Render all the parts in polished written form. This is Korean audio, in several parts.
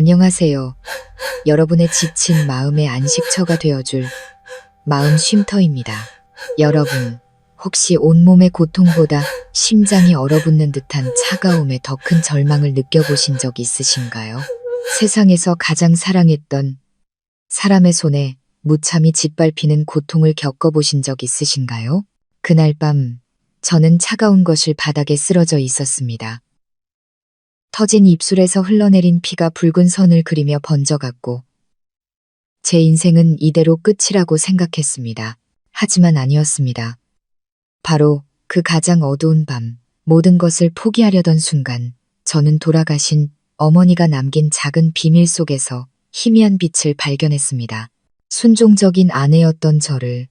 안녕하세요. 여러분의 지친 마음의 안식처가 되어줄 마음 쉼터입니다. 여러분, 혹시 온몸의 고통보다 심장이 얼어붙는 듯한 차가움에 더 큰 절망을 느껴보신 적 있으신가요? 세상에서 가장 사랑했던 사람의 손에 무참히 짓밟히는 고통을 겪어보신 적 있으신가요? 그날 밤, 저는 차가운 것을 바닥에 쓰러져 있었습니다. 터진 입술에서 흘러내린 피가 붉은 선을 그리며 번져갔고, 제 인생은 이대로 끝이라고 생각했습니다. 하지만 아니었습니다. 바로 그 가장 어두운 밤, 모든 것을 포기하려던 순간, 저는 돌아가신 어머니가 남긴 작은 비밀 속에서 희미한 빛을 발견했습니다. 순종적인 아내였던 저를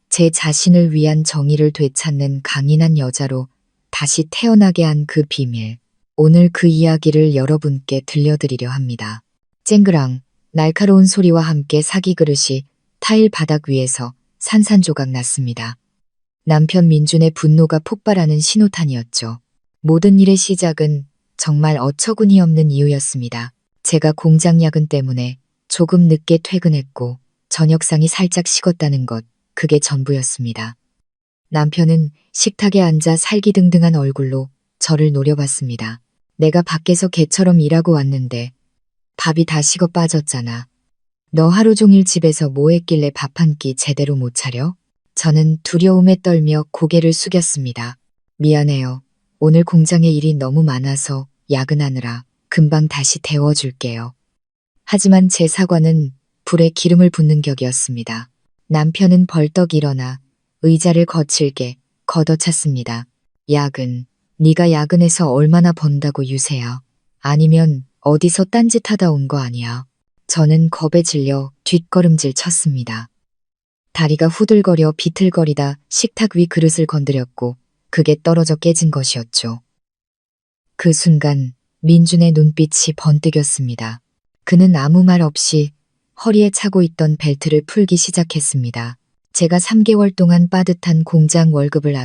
제 자신을 위한 정의를 되찾는 강인한 여자로 다시 태어나게 한 그 비밀. 오늘 그 이야기를 여러분께 들려드리려 합니다. 쨍그랑 날카로운 소리와 함께 사기 그릇이 타일 바닥 위에서 산산조각 났습니다. 남편 민준의 분노가 폭발하는 신호탄이었죠. 모든 일의 시작은 정말 어처구니 없는 이유였습니다. 제가 공장 야근 때문에 조금 늦게 퇴근했고 저녁상이 살짝 식었다는 것, 그게 전부였습니다. 남편은 식탁에 앉아 살기등등한 얼굴로 저를 노려봤습니다. 내가 밖에서 개처럼 일하고 왔는데 밥이 다 식어 빠졌잖아. 너 하루 종일 집에서 뭐 했길래 밥 한 끼 제대로 못 차려? 저는 두려움에 떨며 고개를 숙였습니다. 미안해요. 오늘 공장에 일이 너무 많아서 야근하느라 금방 다시 데워줄게요. 하지만 제 사과는 불에 기름을 붓는 격이었습니다. 남편은 벌떡 일어나 의자를 거칠게 걷어찼습니다. 야근. 네가 야근해서 얼마나 번다고 유세야. 아니면 어디서 딴짓하다 온 거 아니야. 저는 겁에 질려 뒷걸음질 쳤습니다. 다리가 후들거려 비틀거리다 식탁 위 그릇을 건드렸고 그게 떨어져 깨진 것이었죠. 그 순간 민준의 눈빛이 번뜩였습니다. 그는 아무 말 없이 허리에 차고 있던 벨트를 풀기 시작했습니다. 제가 3개월 동안 빠듯한 공장 월급을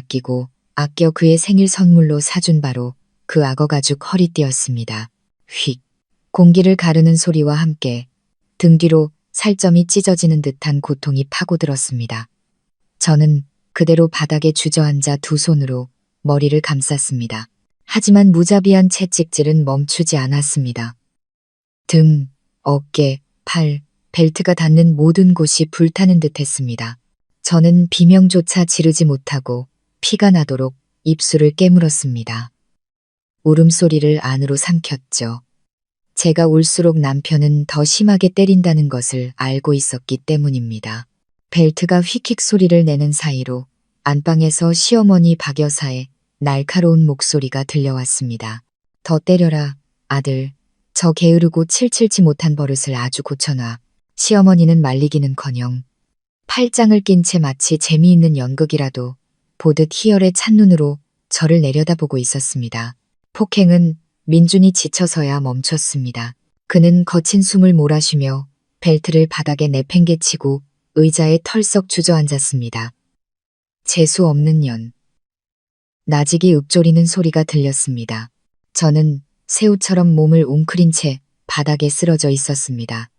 아껴 그의 생일 선물로 사준 바로 그 악어 가죽 허리띠였습니다. 휙. 공기를 가르는 소리와 함께 등 뒤로 살점이 찢어지는 듯한 고통이 파고들었습니다. 저는 그대로 바닥에 주저앉아 두 손으로 머리를 감쌌습니다. 하지만 무자비한 채찍질은 멈추지 않았습니다. 등, 어깨, 팔, 벨트가 닿는 모든 곳이 불타는 듯 했습니다. 저는 비명조차 지르지 못하고 피가 나도록 입술을 깨물었습니다. 울음소리를 안으로 삼켰죠. 제가 울수록 남편은 더 심하게 때린다는 것을 알고 있었기 때문입니다. 벨트가 휙휙 소리를 내는 사이로 안방에서 시어머니 박 여사의 날카로운 목소리가 들려왔습니다. 더 때려라, 아들. 저 게으르고 칠칠치 못한 버릇을 아주 고쳐놔. 시어머니는 말리기는커녕 팔짱을 낀 채 마치 재미있는 연극이라도 보듯 희열의 찬눈으로 저를 내려다보고 있었습니다. 폭행은 민준이 지쳐서야 멈췄습니다. 그는 거친 숨을 몰아쉬며 벨트를 바닥에 내팽개치고 의자에 털썩 주저앉았습니다. 재수 없는 년. 나직이 읊조리는 소리가 들렸습니다. 저는 새우처럼 몸을 웅크린 채 바닥에 쓰러져 있었습니다.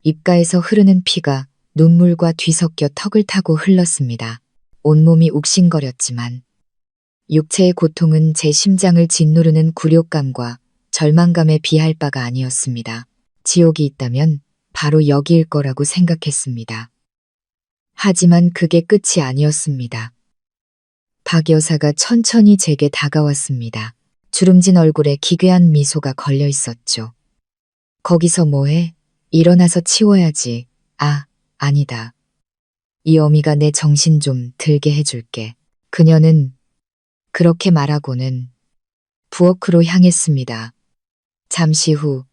입가에서 흐르는 피가 눈물과 뒤섞여 턱을 타고 흘렀습니다. 온몸이 욱신거렸지만 육체의 고통은 제 심장을 짓누르는 굴욕감과 절망감에 비할 바가 아니었습니다. 지옥이 있다면 바로 여기일 거라고 생각했습니다. 하지만 그게 끝이 아니었습니다. 박 여사가 천천히 제게 다가왔습니다. 주름진 얼굴에 기괴한 미소가 걸려 있었죠. 거기서 뭐해? 일어나서 치워야지. 아니다. 이 어미가 내 정신 좀 들게 해줄게. 그녀는 그렇게 말하고는 부엌으로 향했습니다. 잠시 후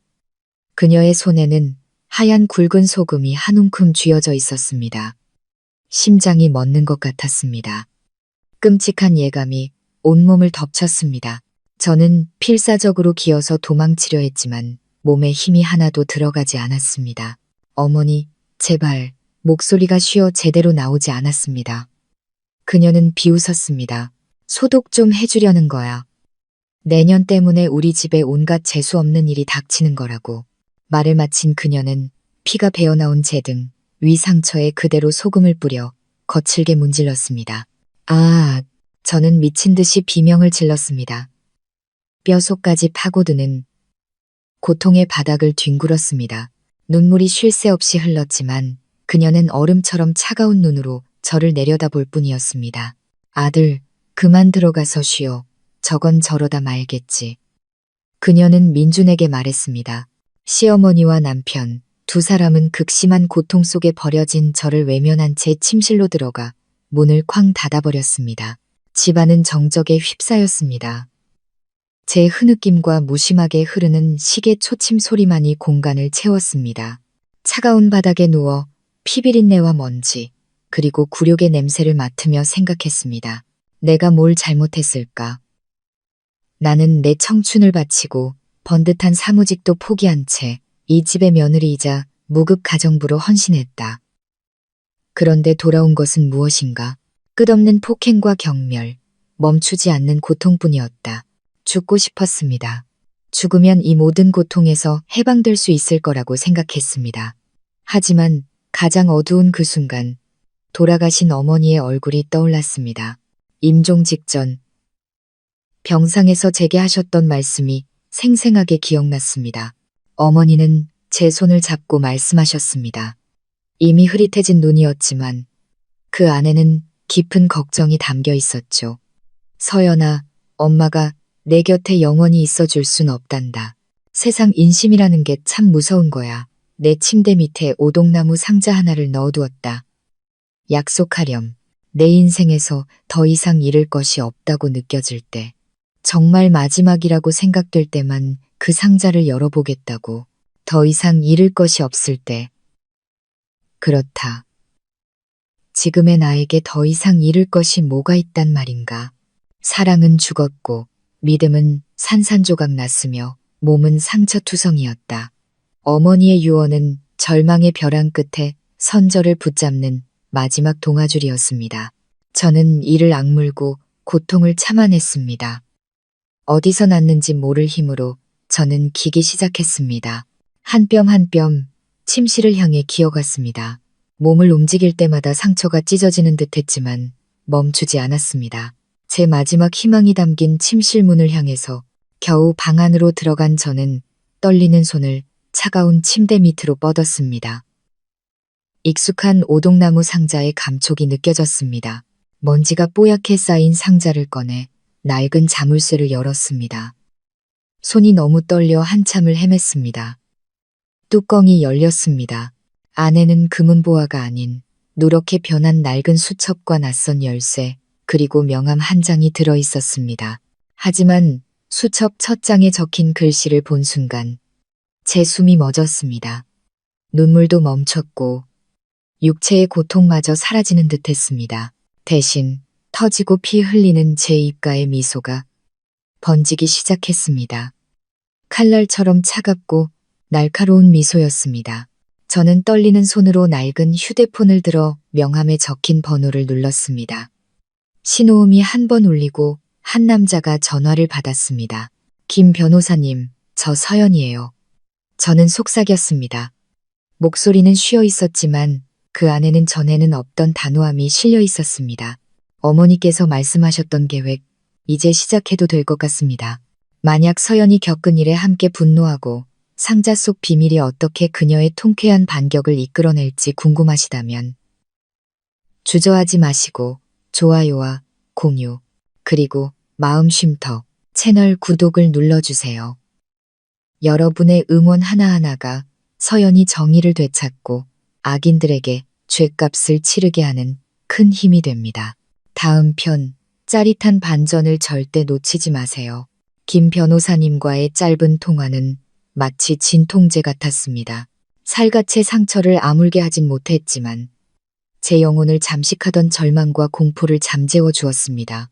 그녀의 손에는 하얀 굵은 소금이 한 움큼 쥐어져 있었습니다. 심장이 멎는 것 같았습니다. 끔찍한 예감이 온몸을 덮쳤습니다. 저는 필사적으로 기어서 도망치려 했지만 몸에 힘이 하나도 들어가지 않았습니다. 어머니, 제발. 목소리가 쉬어 제대로 나오지 않았습니다. 그녀는 비웃었습니다. 소독 좀 해주려는 거야. 내년 때문에 우리 집에 온갖 재수 없는 일이 닥치는 거라고. 말을 마친 그녀는 피가 배어나온 제 등 위 상처에 그대로 소금을 뿌려 거칠게 문질렀습니다. 아, 저는 미친 듯이 비명을 질렀습니다. 뼈속까지 파고드는 고통의 바닥을 뒹굴었습니다. 눈물이 쉴 새 없이 흘렀지만 그녀는 얼음처럼 차가운 눈으로 저를 내려다볼 뿐이었습니다. 아들, 그만 들어가서 쉬어. 저건 저러다 말겠지. 그녀는 민준에게 말했습니다. 시어머니와 남편, 두 사람은 극심한 고통 속에 버려진 저를 외면한 채 침실로 들어가 문을 쾅 닫아버렸습니다. 집안은 정적에 휩싸였습니다. 제 흐느낌과 무심하게 흐르는 시계 초침 소리만이 공간을 채웠습니다. 차가운 바닥에 누워 피비린내와 먼지, 그리고 굴욕의 냄새를 맡으며 생각했습니다. 내가 뭘 잘못했을까? 나는 내 청춘을 바치고 번듯한 사무직도 포기한 채 이 집의 며느리이자 무급 가정부로 헌신했다. 그런데 돌아온 것은 무엇인가? 끝없는 폭행과 경멸, 멈추지 않는 고통뿐이었다. 죽고 싶었습니다. 죽으면 이 모든 고통에서 해방될 수 있을 거라고 생각했습니다. 하지만 가장 어두운 그 순간 돌아가신 어머니의 얼굴이 떠올랐습니다. 임종 직전 병상에서 제게 하셨던 말씀이 생생하게 기억났습니다. 어머니는 제 손을 잡고 말씀하셨습니다. 이미 흐릿해진 눈이었지만 그 안에는 깊은 걱정이 담겨 있었죠. 서연아, 엄마가 내 곁에 영원히 있어줄 순 없단다. 세상 인심이라는 게 참 무서운 거야. 내 침대 밑에 오동나무 상자 하나를 넣어두었다. 약속하렴. 내 인생에서 더 이상 잃을 것이 없다고 느껴질 때, 정말 마지막이라고 생각될 때만 그 상자를 열어보겠다고. 더 이상 잃을 것이 없을 때. 그렇다. 지금의 나에게 더 이상 잃을 것이 뭐가 있단 말인가. 사랑은 죽었고 믿음은 산산조각 났으며 몸은 상처투성이었다. 어머니의 유언은 절망의 벼랑 끝에 선절을 붙잡는 마지막 동아줄이었습니다. 저는 이를 악물고 고통을 참아냈습니다. 어디서 났는지 모를 힘으로 저는 기기 시작했습니다. 한 뼘 한 뼘 침실을 향해 기어갔습니다. 몸을 움직일 때마다 상처가 찢어지는 듯했지만 멈추지 않았습니다. 제 마지막 희망이 담긴 침실 문을 향해서 겨우 방 안으로 들어간 저는 떨리는 손을 차가운 침대 밑으로 뻗었습니다. 익숙한 오동나무 상자의 감촉이 느껴졌습니다. 먼지가 뽀얗게 쌓인 상자를 꺼내 낡은 자물쇠를 열었습니다. 손이 너무 떨려 한참을 헤맸습니다. 뚜껑이 열렸습니다. 안에는 금은보화가 아닌 누렇게 변한 낡은 수첩과 낯선 열쇠, 그리고 명함 한 장이 들어 있었습니다. 하지만 수첩 첫 장에 적힌 글씨를 본 순간 제 숨이 멎었습니다. 눈물도 멈췄고 육체의 고통마저 사라지는 듯했습니다. 대신 터지고 피 흘리는 제 입가의 미소가 번지기 시작했습니다. 칼날처럼 차갑고 날카로운 미소였습니다. 저는 떨리는 손으로 낡은 휴대폰을 들어 명함에 적힌 번호를 눌렀습니다. 신호음이 한 번 울리고 한 남자가 전화를 받았습니다. 김 변호사님, 저 서연이에요. 저는 속삭였습니다. 목소리는 쉬어 있었지만 그 안에는 전에는 없던 단호함이 실려 있었습니다. 어머니께서 말씀하셨던 계획, 이제 시작해도 될 것 같습니다. 만약 서연이 겪은 일에 함께 분노하고 상자 속 비밀이 어떻게 그녀의 통쾌한 반격을 이끌어낼지 궁금하시다면 주저하지 마시고 좋아요와 공유, 그리고 마음 쉼터 채널 구독을 눌러주세요. 여러분의 응원 하나하나가 서연이 정의를 되찾고 악인들에게 죗값을 치르게 하는 큰 힘이 됩니다. 다음 편 짜릿한 반전을 절대 놓치지 마세요. 김 변호사님과의 짧은 통화는 마치 진통제 같았습니다. 살갗의 상처를 아물게 하진 못했지만 제 영혼을 잠식하던 절망과 공포를 잠재워 주었습니다.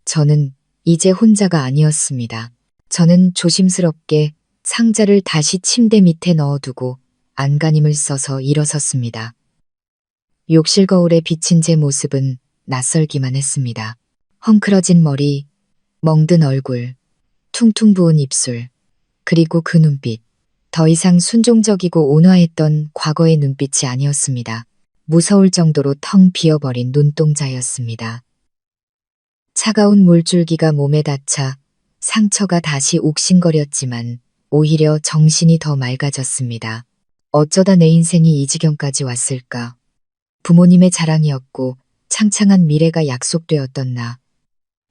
저는 이제 혼자가 아니었습니다. 저는 조심스럽게 상자를 다시 침대 밑에 넣어두고 안간힘을 써서 일어섰습니다. 욕실 거울에 비친 제 모습은 낯설기만 했습니다. 헝클어진 머리, 멍든 얼굴, 퉁퉁 부은 입술, 그리고 그 눈빛, 더 이상 순종적이고 온화했던 과거의 눈빛이 아니었습니다. 무서울 정도로 텅 비어버린 눈동자였습니다. 차가운 물줄기가 몸에 닿자 상처가 다시 욱신거렸지만 오히려 정신이 더 맑아졌습니다. 어쩌다 내 인생이 이 지경까지 왔을까? 부모님의 자랑이었고 창창한 미래가 약속되었던 나.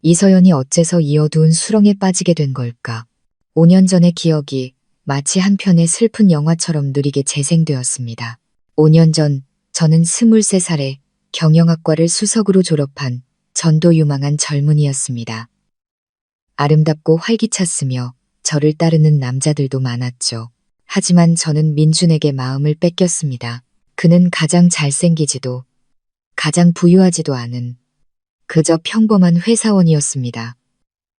이서연이 어째서 이 어두운 수렁에 빠지게 된 걸까? 5년 전의 기억이 마치 한 편의 슬픈 영화처럼 느리게 재생되었습니다. 5년 전 저는 23살에 경영학과를 수석으로 졸업한 전도유망한 젊은이였습니다. 아름답고 활기찼으며 저를 따르는 남자들도 많았죠. 하지만 저는 민준에게 마음을 뺏겼습니다. 그는 가장 잘생기지도 가장 부유하지도 않은 그저 평범한 회사원이었습니다.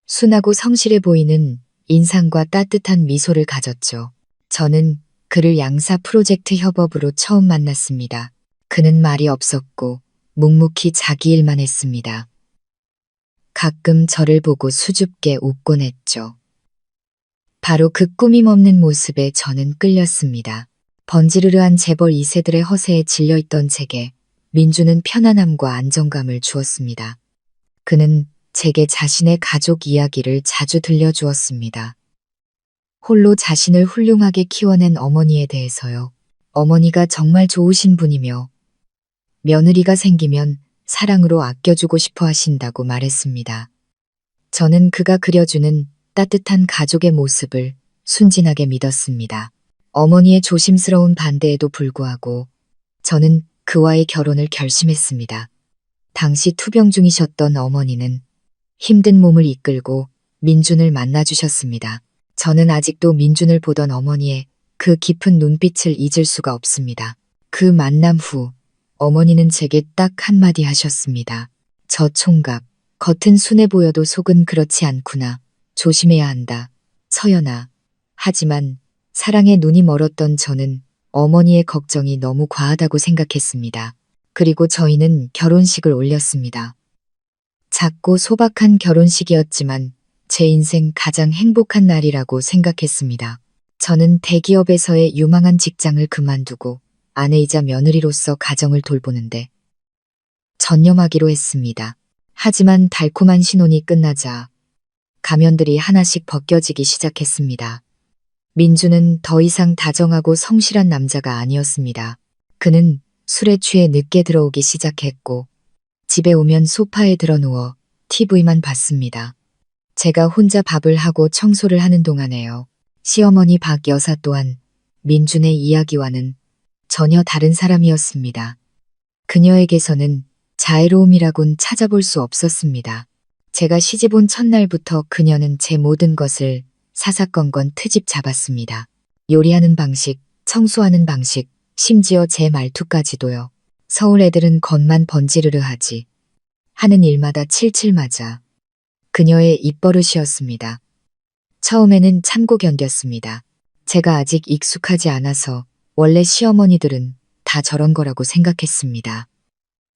순하고 성실해 보이는 인상과 따뜻한 미소를 가졌죠. 저는 그를 양사 프로젝트 협업으로 처음 만났습니다. 그는 말이 없었고 묵묵히 자기 일만 했습니다. 가끔 저를 보고 수줍게 웃곤 했죠. 바로 그 꾸밈 없는 모습에 저는 끌렸습니다. 번지르르한 재벌 2세들의 허세에 질려있던 제게 민주는 편안함과 안정감을 주었습니다. 그는 제게 자신의 가족 이야기를 자주 들려주었습니다. 홀로 자신을 훌륭하게 키워낸 어머니에 대해서요. 어머니가 정말 좋으신 분이며 며느리가 생기면 사랑으로 아껴주고 싶어 하신다고 말했습니다. 저는 그가 그려주는 따뜻한 가족의 모습을 순진하게 믿었습니다. 어머니의 조심스러운 반대에도 불구하고 저는 그와의 결혼을 결심했습니다. 당시 투병 중이셨던 어머니는 힘든 몸을 이끌고 민준을 만나주셨습니다. 저는 아직도 민준을 보던 어머니의 그 깊은 눈빛을 잊을 수가 없습니다. 그 만남 후 어머니는 제게 딱 한마디 하셨습니다. 저 총각, 겉은 순해 보여도 속은 그렇지 않구나. 조심해야 한다. 서연아. 하지만 사랑에 눈이 멀었던 저는 어머니의 걱정이 너무 과하다고 생각했습니다. 그리고 저희는 결혼식을 올렸습니다. 작고 소박한 결혼식이었지만 제 인생 가장 행복한 날이라고 생각했습니다. 저는 대기업에서의 유망한 직장을 그만두고 아내이자 며느리로서 가정을 돌보는데 전념하기로 했습니다. 하지만 달콤한 신혼이 끝나자 가면들이 하나씩 벗겨지기 시작했습니다. 민주는 더 이상 다정하고 성실한 남자가 아니었습니다. 그는 술에 취해 늦게 들어오기 시작했고 집에 오면 소파에 드러누워 TV만 봤습니다. 제가 혼자 밥을 하고 청소를 하는 동안에요. 시어머니 박 여사 또한 민준의 이야기와는 전혀 다른 사람이었습니다. 그녀에게서는 자애로움이라곤 찾아볼 수 없었습니다. 제가 시집온 첫날부터 그녀는 제 모든 것을 사사건건 트집 잡았습니다. 요리하는 방식, 청소하는 방식, 심지어 제 말투까지도요. 서울 애들은 겉만 번지르르 하지. 하는 일마다 칠칠 맞아. 그녀의 입버릇이었습니다. 처음에는 참고 견뎠습니다. 제가 아직 익숙하지 않아서 원래 시어머니들은 다 저런 거라고 생각했습니다.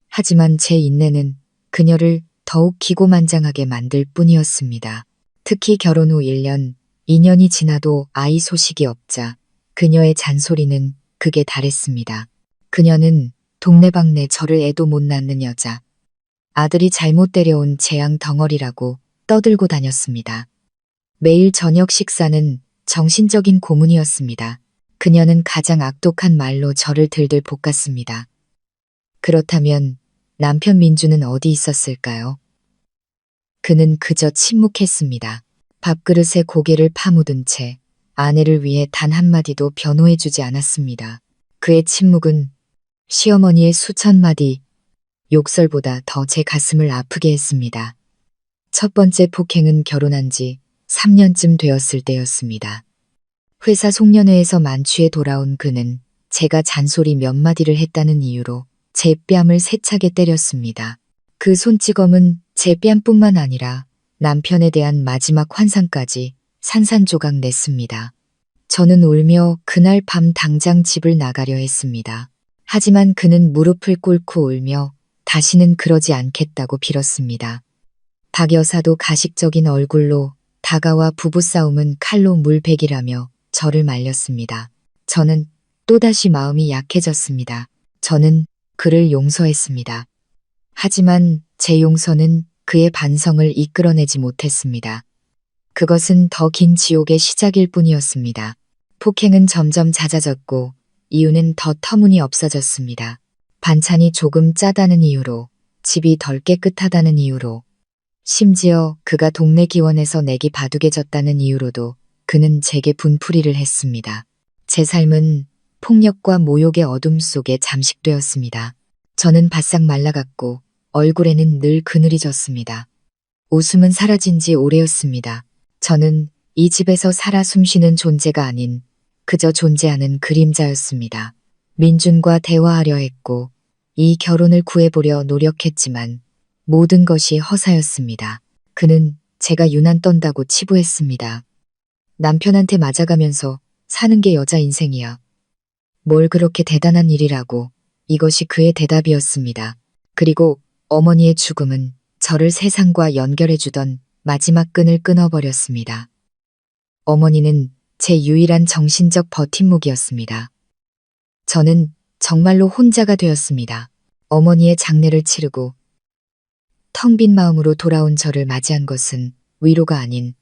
하지만 제 인내는 그녀를 더욱 기고만장하게 만들 뿐이었습니다. 특히 결혼 후 1년, 2년이 지나도 아이 소식이 없자 그녀의 잔소리는 극에 달했습니다. 그녀는 동네방네 저를 애도 못 낳는 여자, 아들이 잘못 데려온 재앙 덩어리라고 떠들고 다녔습니다. 매일 저녁 식사는 정신적인 고문이었습니다. 그녀는 가장 악독한 말로 저를 들들 볶았습니다. 그렇다면 남편 민주는 어디 있었을까요? 그는 그저 침묵했습니다. 밥그릇에 고개를 파묻은 채 아내를 위해 단 한마디도 변호해주지 않았습니다. 그의 침묵은 시어머니의 수천 마디 욕설보다 더 제 가슴을 아프게 했습니다. 첫 번째 폭행은 결혼한 지 3년쯤 되었을 때였습니다. 회사 송년회에서 만취해 돌아온 그는 제가 잔소리 몇 마디를 했다는 이유로 제 뺨을 세차게 때렸습니다. 그 손찌검은 제 뺨뿐만 아니라 남편에 대한 마지막 환상까지 산산조각 냈습니다. 저는 울며 그날 밤 당장 집을 나가려 했습니다. 하지만 그는 무릎을 꿇고 울며 다시는 그러지 않겠다고 빌었습니다. 박 여사도 가식적인 얼굴로 다가와 부부싸움은 칼로 물베기라며 저를 말렸습니다. 저는 또다시 마음이 약해졌습니다. 저는 그를 용서했습니다. 하지만 제 용서는 그의 반성을 이끌어내지 못했습니다. 그것은 더 긴 지옥의 시작일 뿐이었습니다. 폭행은 점점 잦아졌고 이유는 더 터무니없어졌습니다. 반찬이 조금 짜다는 이유로, 집이 덜 깨끗하다는 이유로, 심지어 그가 동네 기원에서 내기 바둑해졌다는 이유로도 그는 제게 분풀이를 했습니다. 제 삶은 폭력과 모욕의 어둠 속에 잠식되었습니다. 저는 바싹 말라갔고 얼굴에는 늘 그늘이 졌습니다. 웃음은 사라진 지 오래였습니다. 저는 이 집에서 살아 숨쉬는 존재가 아닌 그저 존재하는 그림자였습니다. 민준과 대화하려 했고 이 결혼을 구해보려 노력했지만 모든 것이 허사였습니다. 그는 제가 유난 떤다고 치부했습니다. 남편한테 맞아가면서 사는 게 여자 인생이야. 뭘 그렇게 대단한 일이라고. 이것이 그의 대답이었습니다. 그리고 어머니의 죽음은 저를 세상과 연결해주던 마지막 끈을 끊어버렸습니다. 어머니는 제 유일한 정신적 버팀목이었습니다. 저는 정말로 혼자가 되었습니다. 어머니의 장례를 치르고 텅 빈 마음으로 돌아온 저를 맞이한 것은 위로가 아닌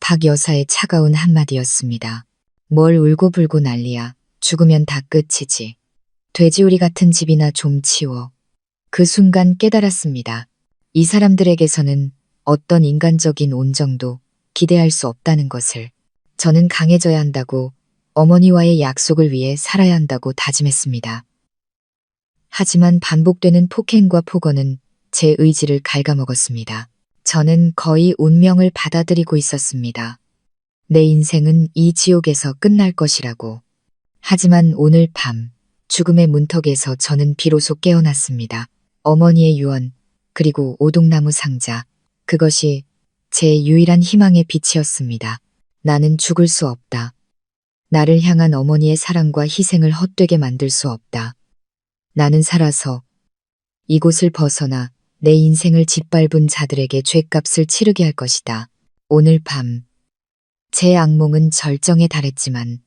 박 여사의 차가운 한마디였습니다. 뭘 울고불고 난리야. 죽으면 다 끝이지. 돼지우리 같은 집이나 좀 치워. 그 순간 깨달았습니다. 이 사람들에게서는 어떤 인간적인 온정도 기대할 수 없다는 것을. 저는 강해져야 한다고, 어머니와의 약속을 위해 살아야 한다고 다짐했습니다. 하지만 반복되는 폭행과 폭언은 제 의지를 갉아먹었습니다. 저는 거의 운명을 받아들이고 있었습니다. 내 인생은 이 지옥에서 끝날 것이라고. 하지만 오늘 밤 죽음의 문턱에서 저는 비로소 깨어났습니다. 어머니의 유언, 그리고 오동나무 상자, 그것이 제 유일한 희망의 빛이었습니다. 나는 죽을 수 없다. 나를 향한 어머니의 사랑과 희생을 헛되게 만들 수 없다. 나는 살아서 이곳을 벗어나 내 인생을 짓밟은 자들에게 죗값을 치르게 할 것이다. 오늘 밤 제 악몽은 절정에 달했지만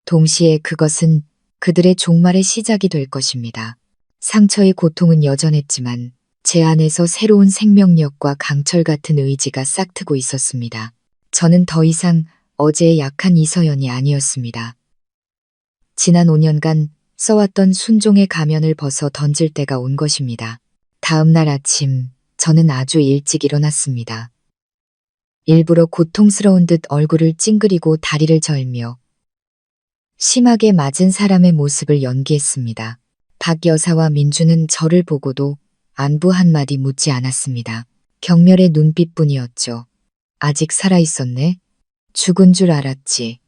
동시에 그것은 그들의 종말의 시작이 될 것입니다. 상처의 고통은 여전했지만 제 안에서 새로운 생명력과 강철 같은 의지가 싹트고 있었습니다. 저는 더 이상 어제의 약한 이서연이 아니었습니다. 지난 5년간 써왔던 순종의 가면을 벗어 던질 때가 온 것입니다. 다음 날 아침 저는 아주 일찍 일어났습니다. 일부러 고통스러운 듯 얼굴을 찡그리고 다리를 절며 심하게 맞은 사람의 모습을 연기했습니다. 박 여사와 민주는 저를 보고도 안부 한마디 묻지 않았습니다. 경멸의 눈빛뿐이었죠. 아직 살아있었네? 죽은 줄 알았지.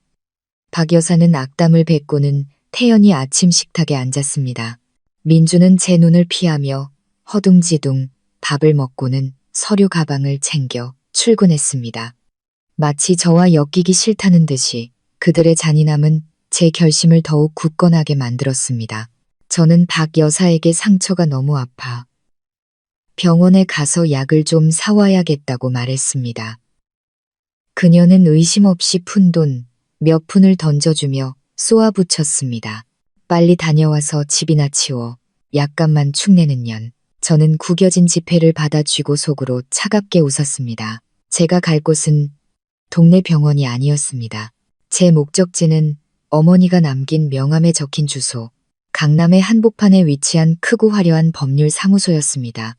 박 여사는 악담을 뱉고는 태연히 아침 식탁에 앉았습니다. 민주는 제 눈을 피하며 허둥지둥 밥을 먹고는 서류 가방을 챙겨 출근했습니다. 마치 저와 엮이기 싫다는 듯이 그들의 잔인함은 제 결심을 더욱 굳건하게 만들었습니다. 저는 박 여사에게 상처가 너무 아파 병원에 가서 약을 좀 사와야겠다고 말했습니다. 그녀는 의심 없이 푼 돈 몇 푼을 던져주며 쏘아붙였습니다. 빨리 다녀와서 집이나 치워 약값만 축내는 년. 저는 구겨진 지폐를 받아 쥐고 속으로 차갑게 웃었습니다. 제가 갈 곳은 동네 병원이 아니었습니다. 제 목적지는 어머니가 남긴 명함에 적힌 주소, 강남의 한복판에 위치한 크고 화려한 법률 사무소였습니다.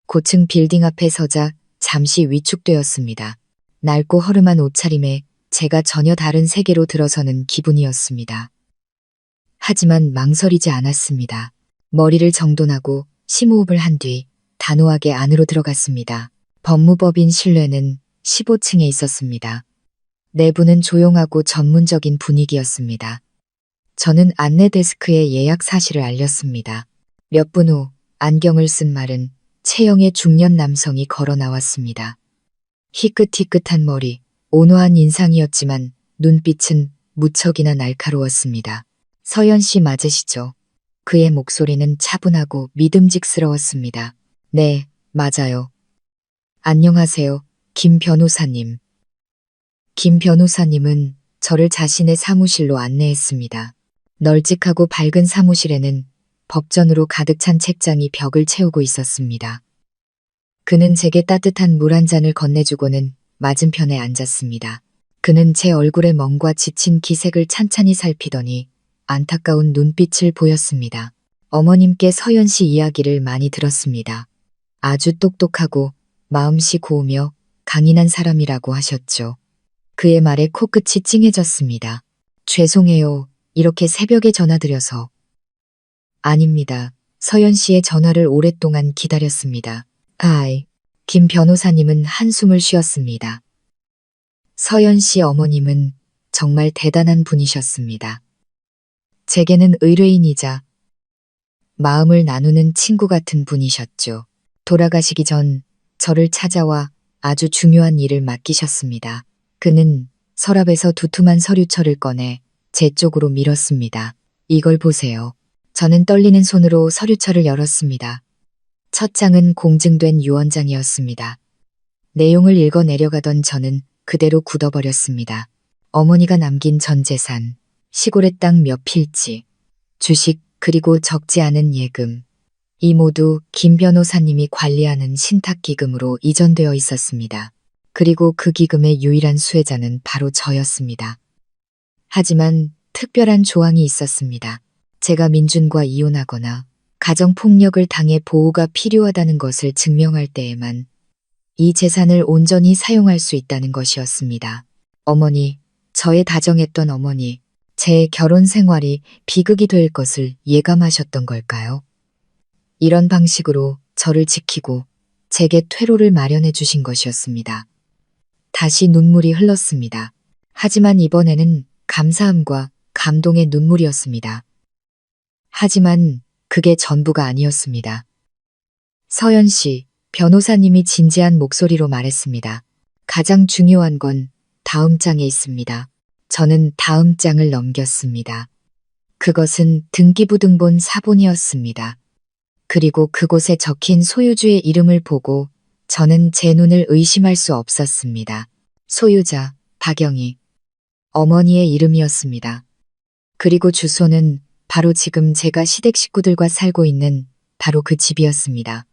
고층 빌딩 앞에 서자 잠시 위축되었습니다. 낡고 허름한 옷차림에 제가 전혀 다른 세계로 들어서는 기분이었습니다. 하지만 망설이지 않았습니다. 머리를 정돈하고 심호흡을 한 뒤 단호하게 안으로 들어갔습니다. 법무법인 실내는 15층에 있었습니다. 내부는 조용하고 전문적인 분위기였습니다. 저는 안내 데스크에 예약 사실을 알렸습니다. 몇 분 후 안경을 쓴 마른 체형의 중년 남성이 걸어 나왔습니다. 희끗희끗한 머리, 온화한 인상이었지만 눈빛은 무척이나 날카로웠습니다. 서연 씨 맞으시죠? 그의 목소리는 차분하고 믿음직스러웠습니다. 네, 맞아요. 안녕하세요, 김 변호사님. 김 변호사님은 저를 자신의 사무실로 안내했습니다. 널찍하고 밝은 사무실에는 법전으로 가득 찬 책장이 벽을 채우고 있었습니다. 그는 제게 따뜻한 물 한 잔을 건네주고는 맞은편에 앉았습니다. 그는 제 얼굴의 멍과 지친 기색을 찬찬히 살피더니 안타까운 눈빛을 보였습니다. 어머님께 서연 씨 이야기를 많이 들었습니다. 아주 똑똑하고 마음씨 고우며 강인한 사람이라고 하셨죠. 그의 말에 코끝이 찡해졌습니다. 죄송해요. 이렇게 새벽에 전화드려서. 아닙니다. 서연 씨의 전화를 오랫동안 기다렸습니다. 김 변호사님은 한숨을 쉬었습니다. 서연 씨 어머님은 정말 대단한 분이셨습니다. 제게는 의뢰인이자 마음을 나누는 친구 같은 분이셨죠. 돌아가시기 전 저를 찾아와 아주 중요한 일을 맡기셨습니다. 그는 서랍에서 두툼한 서류철을 꺼내 제 쪽으로 밀었습니다. 이걸 보세요. 저는 떨리는 손으로 서류철을 열었습니다. 첫 장은 공증된 유언장이었습니다. 내용을 읽어 내려가던 저는 그대로 굳어버렸습니다. 어머니가 남긴 전 재산, 시골의 땅 몇 필지, 주식 그리고 적지 않은 예금. 이 모두 김 변호사님이 관리하는 신탁기금으로 이전되어 있었습니다. 그리고 그 기금의 유일한 수혜자는 바로 저였습니다. 하지만 특별한 조항이 있었습니다. 제가 민준과 이혼하거나 가정폭력을 당해 보호가 필요하다는 것을 증명할 때에만 이 재산을 온전히 사용할 수 있다는 것이었습니다. 어머니, 저의 다정했던 어머니, 제 결혼 생활이 비극이 될 것을 예감하셨던 걸까요? 이런 방식으로 저를 지키고 제게 퇴로를 마련해 주신 것이었습니다. 다시 눈물이 흘렀습니다. 하지만 이번에는 감사함과 감동의 눈물이었습니다. 하지만 그게 전부가 아니었습니다. 서연 씨, 변호사님이 진지한 목소리로 말했습니다. 가장 중요한 건 다음 장에 있습니다. 저는 다음 장을 넘겼습니다. 그것은 등기부등본 사본이었습니다. 그리고 그곳에 적힌 소유주의 이름을 보고 저는 제 눈을 의심할 수 없었습니다. 소유자, 박영희. 어머니의 이름이었습니다. 그리고 주소는 바로 지금 제가 시댁 식구들과 살고 있는 바로 그 집이었습니다.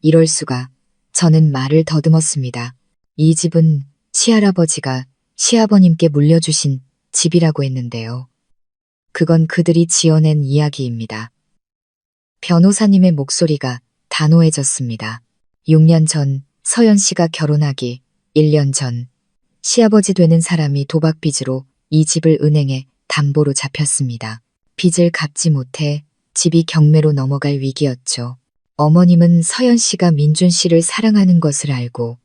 이럴 수가. 저는 말을 더듬었습니다. 이 집은 시할아버지가 시아버님께 물려주신 집이라고 했는데요. 그건 그들이 지어낸 이야기입니다. 변호사님의 목소리가 단호해졌습니다. 6년 전 서연 씨가 결혼하기 1년 전 시아버지 되는 사람이 도박빚으로 이 집을 은행에 담보로 잡혔습니다. 빚을 갚지 못해 집이 경매로 넘어갈 위기였죠. 어머님은 서연 씨가 민준 씨를 사랑하는 것을 알고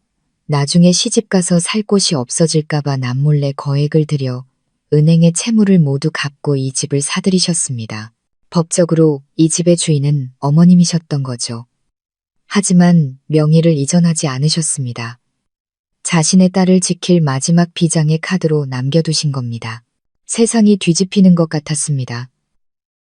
나중에 시집가서 살 곳이 없어질까봐 남몰래 거액을 들여 은행의 채무를 모두 갚고 이 집을 사들이셨습니다. 법적으로 이 집의 주인은 어머님이셨던 거죠. 하지만 명의를 이전하지 않으셨습니다. 자신의 딸을 지킬 마지막 비장의 카드로 남겨두신 겁니다. 세상이 뒤집히는 것 같았습니다.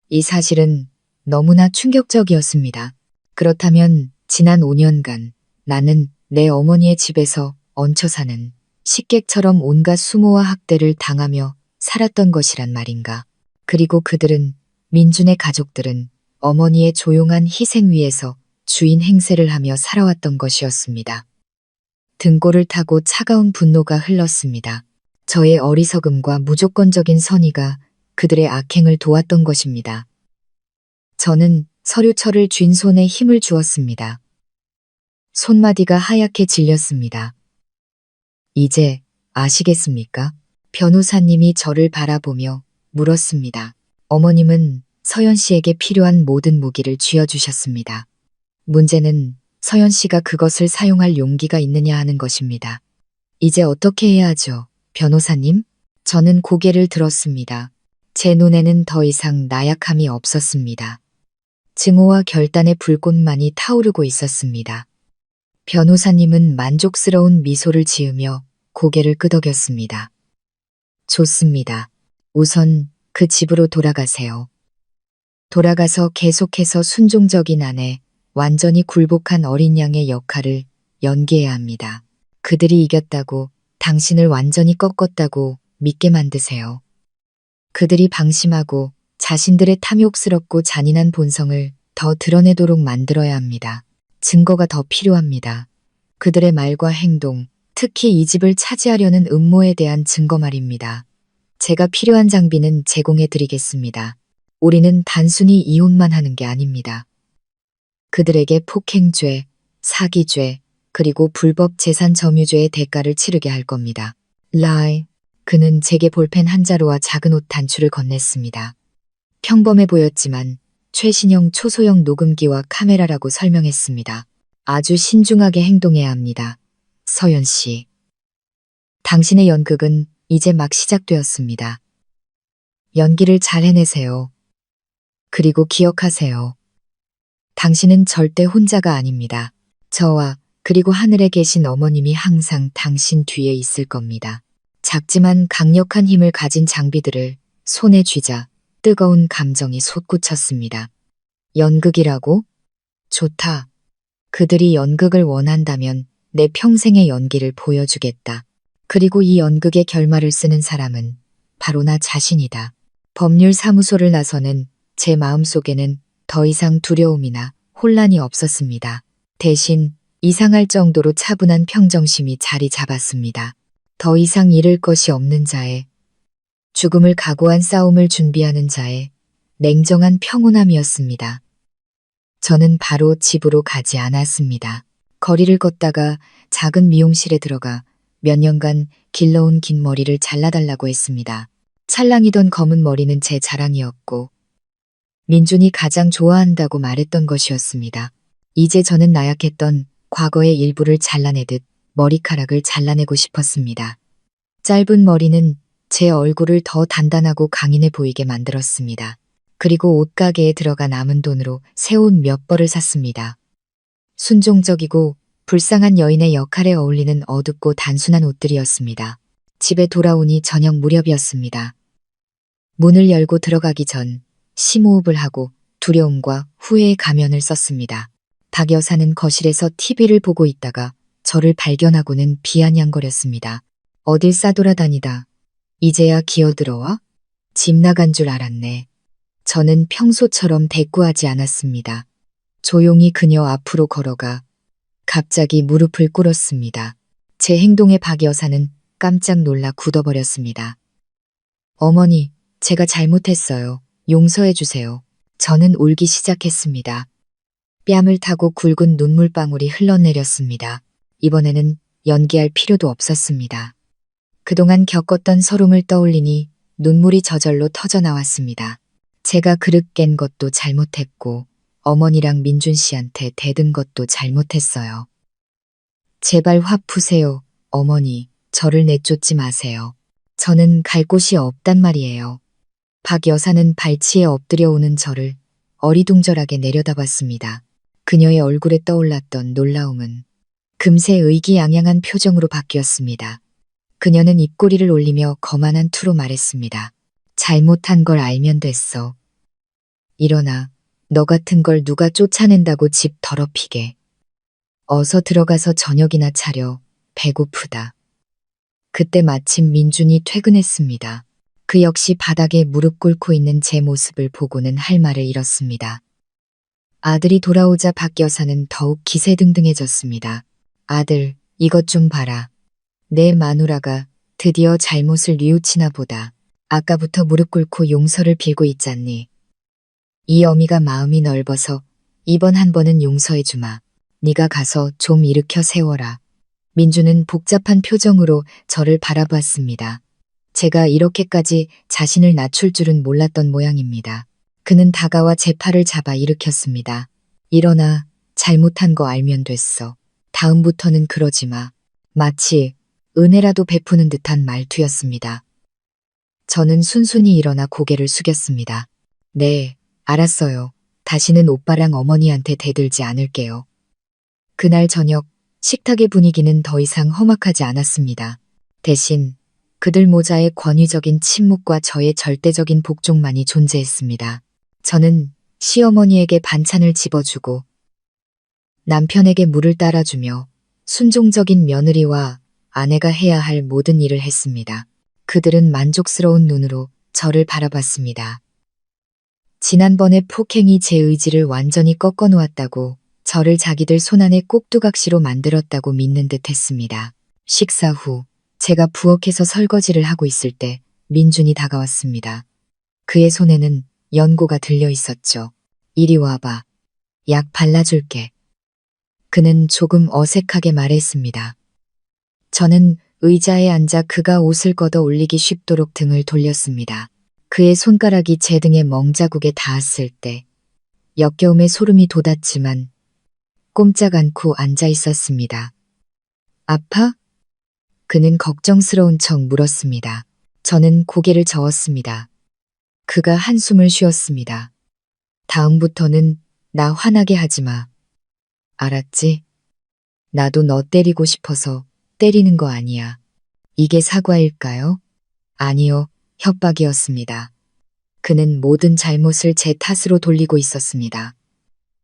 이 사실은 너무나 충격적이었습니다. 그렇다면 지난 5년간 나는 내 어머니의 집에서 얹혀 사는 식객처럼 온갖 수모와 학대를 당하며 살았던 것이란 말인가. 그리고 그들은, 민준의 가족들은 어머니의 조용한 희생 위에서 주인 행세를 하며 살아왔던 것이었습니다. 등골을 타고 차가운 분노가 흘렀습니다. 저의 어리석음과 무조건적인 선의가 그들의 악행을 도왔던 것입니다. 저는 서류철을 쥔 손에 힘을 주었습니다. 손마디가 하얗게 질렸습니다. 이제 아시겠습니까? 변호사님이 저를 바라보며 물었습니다. 어머님은 서연 씨에게 필요한 모든 무기를 쥐어주셨습니다. 문제는 서연 씨가 그것을 사용할 용기가 있느냐 하는 것입니다. 이제 어떻게 해야 하죠, 변호사님? 저는 고개를 들었습니다. 제 눈에는 더 이상 나약함이 없었습니다. 증오와 결단의 불꽃만이 타오르고 있었습니다. 변호사님은 만족스러운 미소를 지으며 고개를 끄덕였습니다. 좋습니다. 우선 그 집으로 돌아가세요. 돌아가서 계속해서 순종적인 아내, 완전히 굴복한 어린 양의 역할을 연기해야 합니다. 그들이 이겼다고, 당신을 완전히 꺾었다고 믿게 만드세요. 그들이 방심하고 자신들의 탐욕스럽고 잔인한 본성을 더 드러내도록 만들어야 합니다. 증거가 더 필요합니다. 그들의 말과 행동, 특히 이 집을 차지하려는 음모에 대한 증거 말입니다. 제가 필요한 장비는 제공해 드리겠습니다. 우리는 단순히 이혼만 하는 게 아닙니다. 그들에게 폭행죄, 사기죄, 그리고 불법 재산 점유죄의 대가를 치르게 할 겁니다. 라이, 그는 제게 볼펜 한 자루와 작은 옷 단추를 건넸습니다. 평범해 보였지만 최신형 초소형 녹음기와 카메라라고 설명했습니다. 아주 신중하게 행동해야 합니다. 서연 씨. 당신의 연극은 이제 막 시작되었습니다. 연기를 잘 해내세요. 그리고 기억하세요. 당신은 절대 혼자가 아닙니다. 저와 그리고 하늘에 계신 어머님이 항상 당신 뒤에 있을 겁니다. 작지만 강력한 힘을 가진 장비들을 손에 쥐자 뜨거운 감정이 솟구쳤습니다. 연극이라고? 좋다. 그들이 연극을 원한다면 내 평생의 연기를 보여주겠다. 그리고 이 연극의 결말을 쓰는 사람은 바로 나 자신이다. 법률사무소를 나서는 제 마음속에는 더 이상 두려움이나 혼란이 없었습니다. 대신 이상할 정도로 차분한 평정심이 자리 잡았습니다. 더 이상 잃을 것이 없는 자의, 죽음을 각오한 싸움을 준비하는 자의 냉정한 평온함이었습니다. 저는 바로 집으로 가지 않았습니다. 거리를 걷다가 작은 미용실에 들어가 몇 년간 길러온 긴 머리를 잘라달라고 했습니다. 찰랑이던 검은 머리는 제 자랑이었고 민준이 가장 좋아한다고 말했던 것이었습니다. 이제 저는 나약했던 과거의 일부를 잘라내듯 머리카락을 잘라내고 싶었습니다. 짧은 머리는 제 얼굴을 더 단단하고 강인해 보이게 만들었습니다. 그리고 옷가게에 들어가 남은 돈으로 새 옷 몇 벌을 샀습니다. 순종적이고 불쌍한 여인의 역할에 어울리는 어둡고 단순한 옷들이었습니다. 집에 돌아오니 저녁 무렵이었습니다. 문을 열고 들어가기 전 심호흡을 하고 두려움과 후회의 가면을 썼습니다. 박 여사는 거실에서 TV를 보고 있다가 저를 발견하고는 비아냥거렸습니다. 어딜 싸돌아다니다. 이제야 기어들어와? 집 나간 줄 알았네. 저는 평소처럼 대꾸하지 않았습니다. 조용히 그녀 앞으로 걸어가 갑자기 무릎을 꿇었습니다. 제 행동에 박 여사는 깜짝 놀라 굳어버렸습니다. 어머니, 제가 잘못했어요. 용서해 주세요. 저는 울기 시작했습니다. 뺨을 타고 굵은 눈물방울이 흘러내렸습니다. 이번에는 연기할 필요도 없었습니다. 그동안 겪었던 서름을 떠올리니 눈물이 저절로 터져나왔습니다. 제가 그릇 깬 것도 잘못했고 어머니랑 민준 씨한테 대든 것도 잘못했어요. 제발 화 푸세요, 어머니. 저를 내쫓지 마세요. 저는 갈 곳이 없단 말이에요. 박 여사는 발치에 엎드려 오는 저를 어리둥절하게 내려다봤습니다. 그녀의 얼굴에 떠올랐던 놀라움은 금세 의기양양한 표정으로 바뀌었습니다. 그녀는 입꼬리를 올리며 거만한 투로 말했습니다. 잘못한 걸 알면 됐어. 일어나. 너 같은 걸 누가 쫓아낸다고 집 더럽히게. 어서 들어가서 저녁이나 차려. 배고프다. 그때 마침 민준이 퇴근했습니다. 그 역시 바닥에 무릎 꿇고 있는 제 모습을 보고는 할 말을 잃었습니다. 아들이 돌아오자 박 여사는 더욱 기세등등해졌습니다. 아들, 이것 좀 봐라. 내 마누라가 드디어 잘못을 뉘우치나 보다. 아까부터 무릎 꿇고 용서를 빌고 있잖니. 이 어미가 마음이 넓어서 이번 한 번은 용서해주마. 네가 가서 좀 일으켜 세워라. 민주는 복잡한 표정으로 저를 바라봤습니다. 제가 이렇게까지 자신을 낮출 줄은 몰랐던 모양입니다. 그는 다가와 제 팔을 잡아 일으켰습니다. 일어나. 잘못한 거 알면 됐어. 다음부터는 그러지 마. 마치 은혜라도 베푸는 듯한 말투였습니다. 저는 순순히 일어나 고개를 숙였습니다. 네, 알았어요. 다시는 오빠랑 어머니한테 대들지 않을게요. 그날 저녁 식탁의 분위기는 더 이상 험악하지 않았습니다. 대신 그들 모자의 권위적인 침묵과 저의 절대적인 복종만이 존재했습니다. 저는 시어머니에게 반찬을 집어주고 남편에게 물을 따라주며 순종적인 며느리와 아내가 해야 할 모든 일을 했습니다. 그들은 만족스러운 눈으로 저를 바라봤습니다. 지난번에 폭행이 제 의지를 완전히 꺾어 놓았다고, 저를 자기들 손안에 꼭두각시로 만들었다고 믿는 듯 했습니다. 식사 후 제가 부엌에서 설거지를 하고 있을 때 민준이 다가왔습니다. 그의 손에는 연고가 들려 있었죠. 이리 와봐. 약 발라줄게. 그는 조금 어색하게 말했습니다. 저는 의자에 앉아 그가 옷을 걷어 올리기 쉽도록 등을 돌렸습니다. 그의 손가락이 제 등에 멍자국에 닿았을 때 역겨움에 소름이 돋았지만 꼼짝 않고 앉아 있었습니다. 아파? 그는 걱정스러운 척 물었습니다. 저는 고개를 저었습니다. 그가 한숨을 쉬었습니다. 다음부터는 나 화나게 하지 마. 알았지? 나도 너 때리고 싶어서 때리는 거 아니야. 이게 사과일까요? 아니요, 협박이었습니다. 그는 모든 잘못을 제 탓으로 돌리고 있었습니다.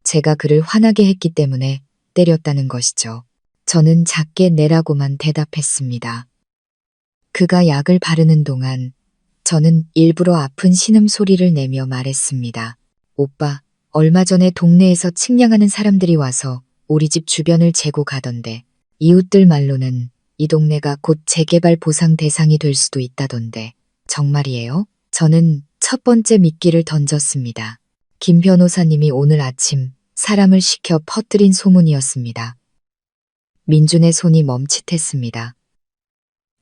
제가 그를 화나게 했기 때문에 때렸다는 것이죠. 저는 작게 내라고만 대답했습니다. 그가 약을 바르는 동안 저는 일부러 아픈 신음소리를 내며 말했습니다. 오빠, 얼마 전에 동네에서 측량하는 사람들이 와서 우리 집 주변을 재고 가던데, 이웃들 말로는 이 동네가 곧 재개발 보상 대상이 될 수도 있다던데, 정말이에요? 저는 첫 번째 미끼를 던졌습니다. 김 변호사님이 오늘 아침 사람을 시켜 퍼뜨린 소문이었습니다. 민준의 손이 멈칫했습니다.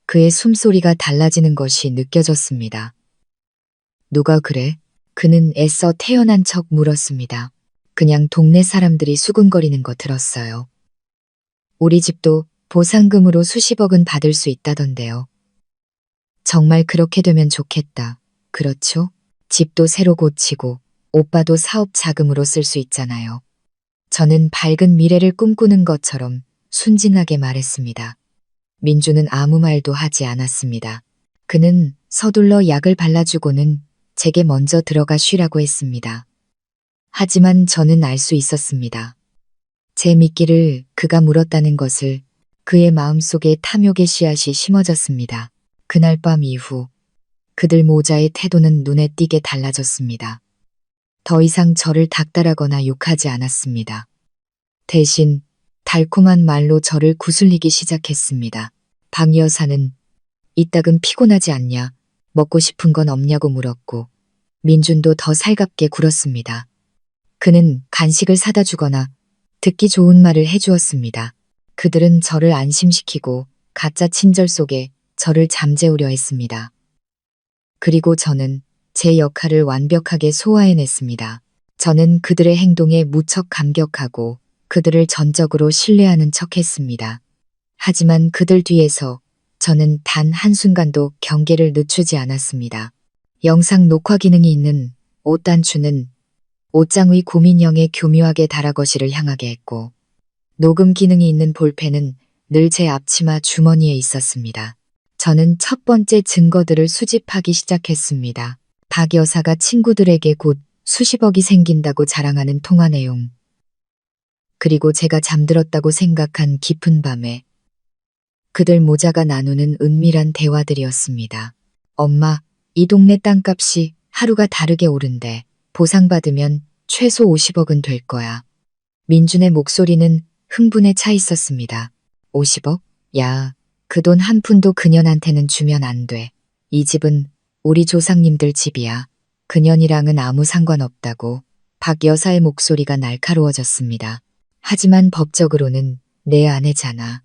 그의 숨소리가 달라지는 것이 느껴졌습니다. 누가 그래? 그는 애써 태연한 척 물었습니다. 그냥 동네 사람들이 수군거리는 거 들었어요. 우리 집도 보상금으로 수십억은 받을 수 있다던데요. 정말 그렇게 되면 좋겠다. 그렇죠? 집도 새로 고치고 오빠도 사업 자금으로 쓸 수 있잖아요. 저는 밝은 미래를 꿈꾸는 것처럼 순진하게 말했습니다. 민주는 아무 말도 하지 않았습니다. 그는 서둘러 약을 발라주고는 제게 먼저 들어가 쉬라고 했습니다. 하지만 저는 알 수 있었습니다. 제 미끼를 그가 물었다는 것을. 그의 마음속에 탐욕의 씨앗이 심어졌습니다. 그날 밤 이후 그들 모자의 태도는 눈에 띄게 달라졌습니다. 더 이상 저를 닥달하거나 욕하지 않았습니다. 대신 달콤한 말로 저를 구슬리기 시작했습니다. 박 여사는 이따금 피곤하지 않냐, 먹고 싶은 건 없냐고 물었고, 민준도 더 살갑게 굴었습니다. 그는 간식을 사다 주거나 듣기 좋은 말을 해주었습니다. 그들은 저를 안심시키고 가짜 친절 속에 저를 잠재우려 했습니다. 그리고 저는 제 역할을 완벽하게 소화해냈습니다. 저는 그들의 행동에 무척 감격하고 그들을 전적으로 신뢰하는 척했습니다. 하지만 그들 뒤에서 저는 단 한순간도 경계를 늦추지 않았습니다. 영상 녹화 기능이 있는 옷단추는 옷장 위 고민형에 교묘하게 달아거실을 향하게 했고, 녹음 기능이 있는 볼펜은 늘 제 앞치마 주머니에 있었습니다. 저는 첫 번째 증거들을 수집하기 시작했습니다. 박 여사가 친구들에게 곧 수십억이 생긴다고 자랑하는 통화 내용. 그리고 제가 잠들었다고 생각한 깊은 밤에 그들 모자가 나누는 은밀한 대화들이었습니다. 엄마, 이 동네 땅값이 하루가 다르게 오른대. 보상받으면 최소 50억은 될 거야. 민준의 목소리는 흥분에 차 있었습니다. 50억? 야, 그 돈 한 푼도 그년한테는 주면 안 돼. 이 집은 우리 조상님들 집이야. 그년이랑은 아무 상관없다고. 박 여사의 목소리가 날카로워졌습니다. 하지만 법적으로는 내 아내잖아.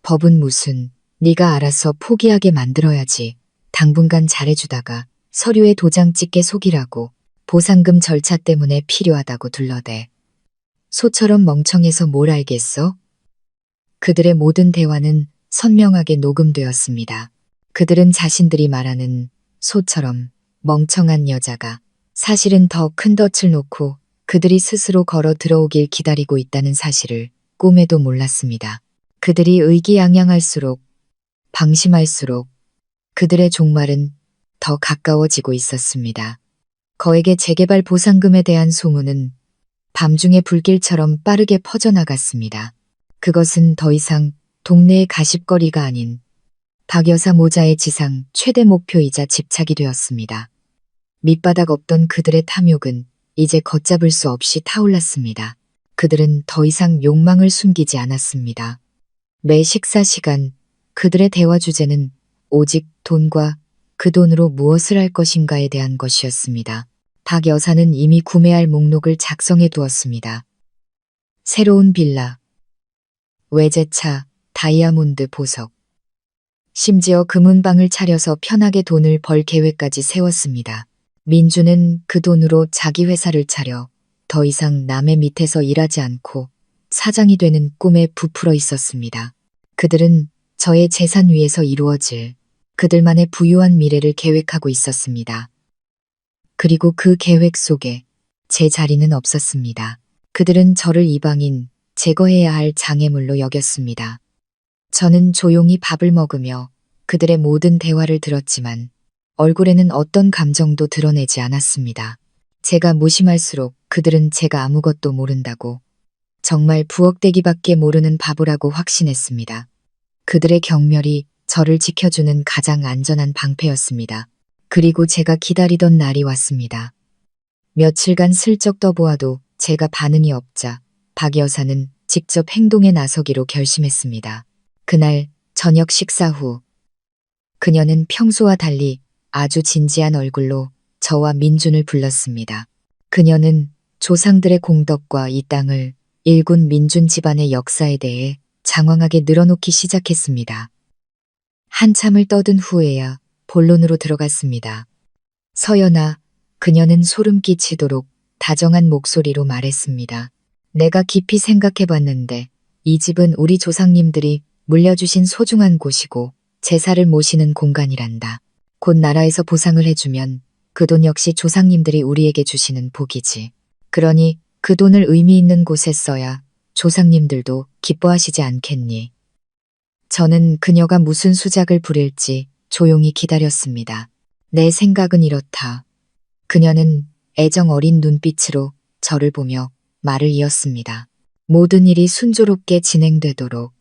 법은 무슨, 네가 알아서 포기하게 만들어야지. 당분간 잘해주다가 서류에 도장 찍게 속이라고. 보상금 절차 때문에 필요하다고 둘러대. 소처럼 멍청해서 뭘 알겠어? 그들의 모든 대화는 선명하게 녹음되었습니다. 그들은 자신들이 말하는 소처럼 멍청한 여자가 사실은 더 큰 덫을 놓고 그들이 스스로 걸어 들어오길 기다리고 있다는 사실을 꿈에도 몰랐습니다. 그들이 의기양양할수록, 방심할수록 그들의 종말은 더 가까워지고 있었습니다. 거액의 재개발 보상금에 대한 소문은 밤중의 불길처럼 빠르게 퍼져나갔습니다. 그것은 더 이상 동네의 가십거리가 아닌 박 여사 모자의 지상 최대 목표이자 집착이 되었습니다. 밑바닥 없던 그들의 탐욕은 이제 걷잡을 수 없이 타올랐습니다. 그들은 더 이상 욕망을 숨기지 않았습니다. 매 식사 시간 그들의 대화 주제는 오직 돈과 그 돈으로 무엇을 할 것인가에 대한 것이었습니다. 박 여사는 이미 구매할 목록을 작성해 두었습니다. 새로운 빌라, 외제차, 다이아몬드 보석. 심지어 금은방을 차려서 편하게 돈을 벌 계획까지 세웠습니다. 민주는 그 돈으로 자기 회사를 차려 더 이상 남의 밑에서 일하지 않고 사장이 되는 꿈에 부풀어 있었습니다. 그들은 저의 재산 위에서 이루어질 그들만의 부유한 미래를 계획하고 있었습니다. 그리고 그 계획 속에 제 자리는 없었습니다. 그들은 저를 이방인, 제거해야 할 장애물로 여겼습니다. 저는 조용히 밥을 먹으며 그들의 모든 대화를 들었지만 얼굴에는 어떤 감정도 드러내지 않았습니다. 제가 무심할수록 그들은 제가 아무것도 모른다고, 정말 부엌대기밖에 모르는 바보라고 확신했습니다. 그들의 경멸이 저를 지켜주는 가장 안전한 방패였습니다. 그리고 제가 기다리던 날이 왔습니다. 며칠간 슬쩍 떠보아도 제가 반응이 없자 박 여사는 직접 행동에 나서기로 결심했습니다. 그날 저녁 식사 후 그녀는 평소와 달리 아주 진지한 얼굴로 저와 민준을 불렀습니다. 그녀는 조상들의 공덕과 이 땅을 일군 민준 집안의 역사에 대해 장황하게 늘어놓기 시작했습니다. 한참을 떠든 후에야 본론으로 들어갔습니다. 서연아, 그녀는 소름 끼치도록 다정한 목소리로 말했습니다. 내가 깊이 생각해봤는데 이 집은 우리 조상님들이 물려주신 소중한 곳이고 제사를 모시는 공간이란다. 곧 나라에서 보상을 해주면 그 돈 역시 조상님들이 우리에게 주시는 복이지. 그러니 그 돈을 의미 있는 곳에 써야 조상님들도 기뻐하시지 않겠니? 저는 그녀가 무슨 수작을 부릴지 조용히 기다렸습니다. 내 생각은 이렇다. 그녀는 애정 어린 눈빛으로 저를 보며 말을 이었습니다. 모든 일이 순조롭게 진행되도록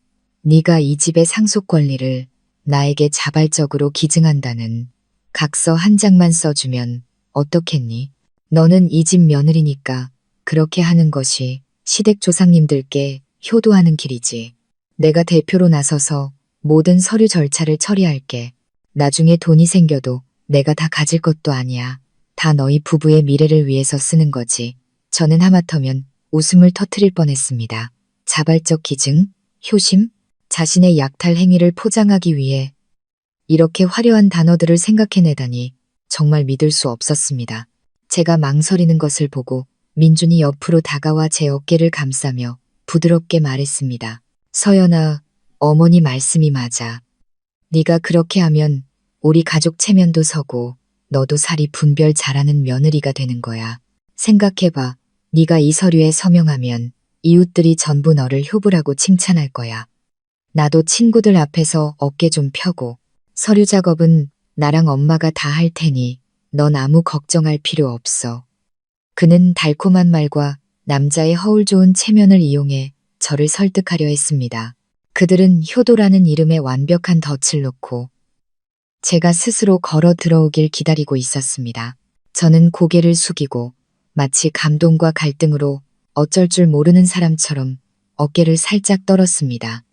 네가 이 집의 상속 권리를 나에게 자발적으로 기증한다는 각서 한 장만 써주면 어떻겠니? 너는 이 집 며느리니까 그렇게 하는 것이 시댁 조상님들께 효도하는 길이지. 내가 대표로 나서서 모든 서류 절차를 처리할게. 나중에 돈이 생겨도 내가 다 가질 것도 아니야. 다 너희 부부의 미래를 위해서 쓰는 거지. 저는 하마터면 웃음을 터뜨릴 뻔했습니다. 자발적 기증, 효심, 자신의 약탈 행위를 포장하기 위해 이렇게 화려한 단어들을 생각해내다니 정말 믿을 수 없었습니다. 제가 망설이는 것을 보고 민준이 옆으로 다가와 제 어깨를 감싸며 부드럽게 말했습니다. 서연아, 어머니 말씀이 맞아. 네가 그렇게 하면 우리 가족 체면도 서고 너도 살이 분별 잘하는 며느리가 되는 거야. 생각해봐. 네가 이 서류에 서명하면 이웃들이 전부 너를 효부라고 칭찬할 거야. 나도 친구들 앞에서 어깨 좀 펴고 서류 작업은 나랑 엄마가 다 할 테니 넌 아무 걱정할 필요 없어. 그는 달콤한 말과 남자의 허울 좋은 체면을 이용해 저를 설득하려 했습니다. 그들은 효도라는 이름에 완벽한 덫을 놓고 제가 스스로 걸어 들어오길 기다리고 있었습니다. 저는 고개를 숙이고 마치 감동과 갈등으로 어쩔 줄 모르는 사람처럼 어깨를 살짝 떨었습니다.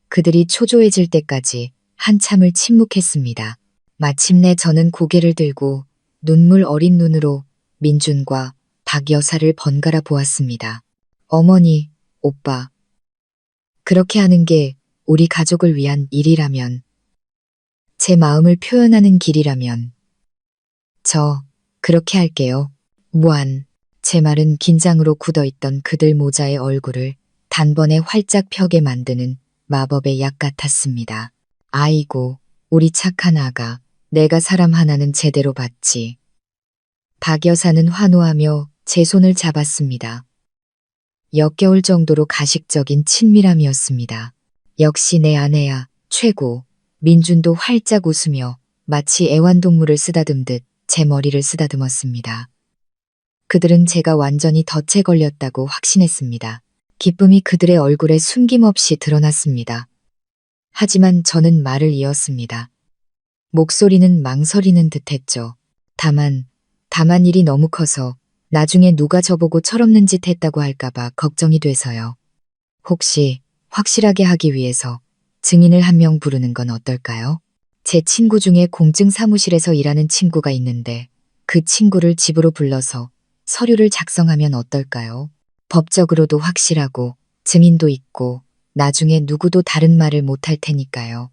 그들이 초조해질 때까지 한참을 침묵했습니다. 마침내 저는 고개를 들고 눈물 어린 눈으로 민준과 박 여사를 번갈아 보았습니다. 어머니, 오빠. 그렇게 하는 게 우리 가족을 위한 일이라면, 제 마음을 표현하는 길이라면, 저 그렇게 할게요. 무한. 제 말은 긴장으로 굳어있던 그들 모자의 얼굴을 단번에 활짝 펴게 만드는 마법의 약 같았습니다. 아이고, 우리 착한 아가, 내가 사람 하나는 제대로 봤지. 박 여사는 환호하며 제 손을 잡았습니다. 역겨울 정도로 가식적인 친밀함이었습니다. 역시 내 아내야, 최고. 민준도 활짝 웃으며 마치 애완동물을 쓰다듬듯 제 머리를 쓰다듬었습니다. 그들은 제가 완전히 덫에 걸렸다고 확신했습니다. 기쁨이 그들의 얼굴에 숨김없이 드러났습니다. 하지만 저는 말을 이었습니다. 목소리는 망설이는 듯했죠. 다만 일이 너무 커서 나중에 누가 저보고 철없는 짓 했다고 할까봐 걱정이 돼서요. 혹시 확실하게 하기 위해서 증인을 한 명 부르는 건 어떨까요? 제 친구 중에 공증 사무실에서 일하는 친구가 있는데 그 친구를 집으로 불러서 서류를 작성하면 어떨까요? 법적으로도 확실하고 증인도 있고 나중에 누구도 다른 말을 못할 테니까요.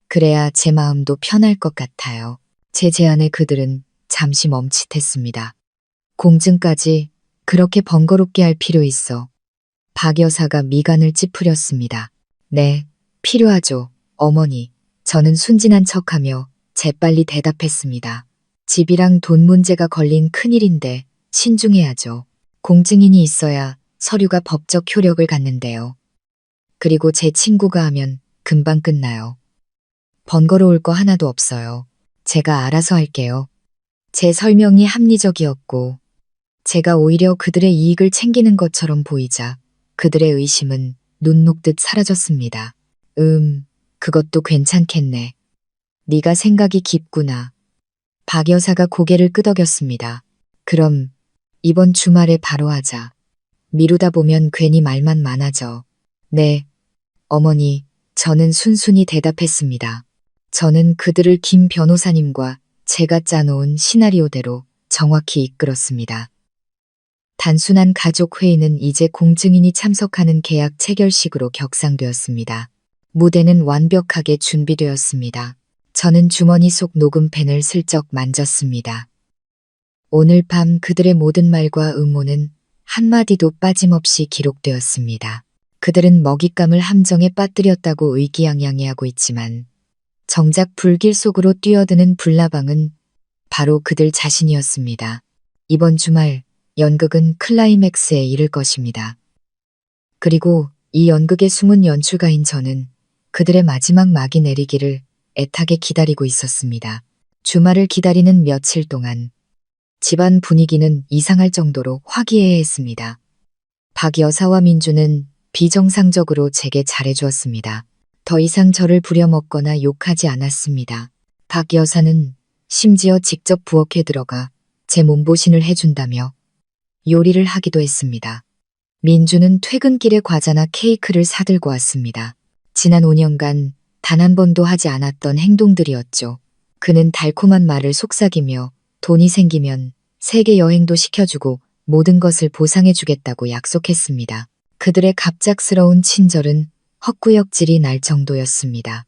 그래야 제 마음도 편할 것 같아요. 제 제안에 그들은 잠시 멈칫했습니다. 공증까지 그렇게 번거롭게 할 필요 있어. 박 여사가 미간을 찌푸렸습니다. 네, 필요하죠, 어머니. 저는 순진한 척하며 재빨리 대답했습니다. 집이랑 돈 문제가 걸린 큰일인데 신중해야죠. 공증인이 있어야 서류가 법적 효력을 갖는데요. 그리고 제 친구가 하면 금방 끝나요. 번거로울 거 하나도 없어요. 제가 알아서 할게요. 제 설명이 합리적이었고 제가 오히려 그들의 이익을 챙기는 것처럼 보이자 그들의 의심은 눈 녹듯 사라졌습니다. 그것도 괜찮겠네. 네가 생각이 깊구나. 박 여사가 고개를 끄덕였습니다. 그럼 이번 주말에 바로 하자. 미루다 보면 괜히 말만 많아져. 네, 어머니, 저는 순순히 대답했습니다. 저는 그들을 김 변호사님과 제가 짜놓은 시나리오대로 정확히 이끌었습니다. 단순한 가족 회의는 이제 공증인이 참석하는 계약 체결식으로 격상되었습니다. 무대는 완벽하게 준비되었습니다. 저는 주머니 속 녹음펜을 슬쩍 만졌습니다. 오늘 밤 그들의 모든 말과 음모는 한마디도 빠짐없이 기록되었습니다. 그들은 먹잇감을 함정에 빠뜨렸다고 의기양양해하고 있지만 정작 불길 속으로 뛰어드는 불나방은 바로 그들 자신이었습니다. 이번 주말 연극은 클라이맥스에 이를 것입니다. 그리고 이 연극의 숨은 연출가인 저는 그들의 마지막 막이 내리기를 애타게 기다리고 있었습니다. 주말을 기다리는 며칠 동안 집안 분위기는 이상할 정도로 화기애애했습니다. 박 여사와 민주는 비정상적으로 제게 잘해주었습니다. 더 이상 저를 부려먹거나 욕하지 않았습니다. 박 여사는 심지어 직접 부엌에 들어가 제 몸보신을 해준다며 요리를 하기도 했습니다. 민주는 퇴근길에 과자나 케이크를 사들고 왔습니다. 지난 5년간 단 한 번도 하지 않았던 행동들이었죠. 그는 달콤한 말을 속삭이며 돈이 생기면 세계 여행도 시켜주고 모든 것을 보상해주겠다고 약속했습니다. 그들의 갑작스러운 친절은 헛구역질이 날 정도였습니다.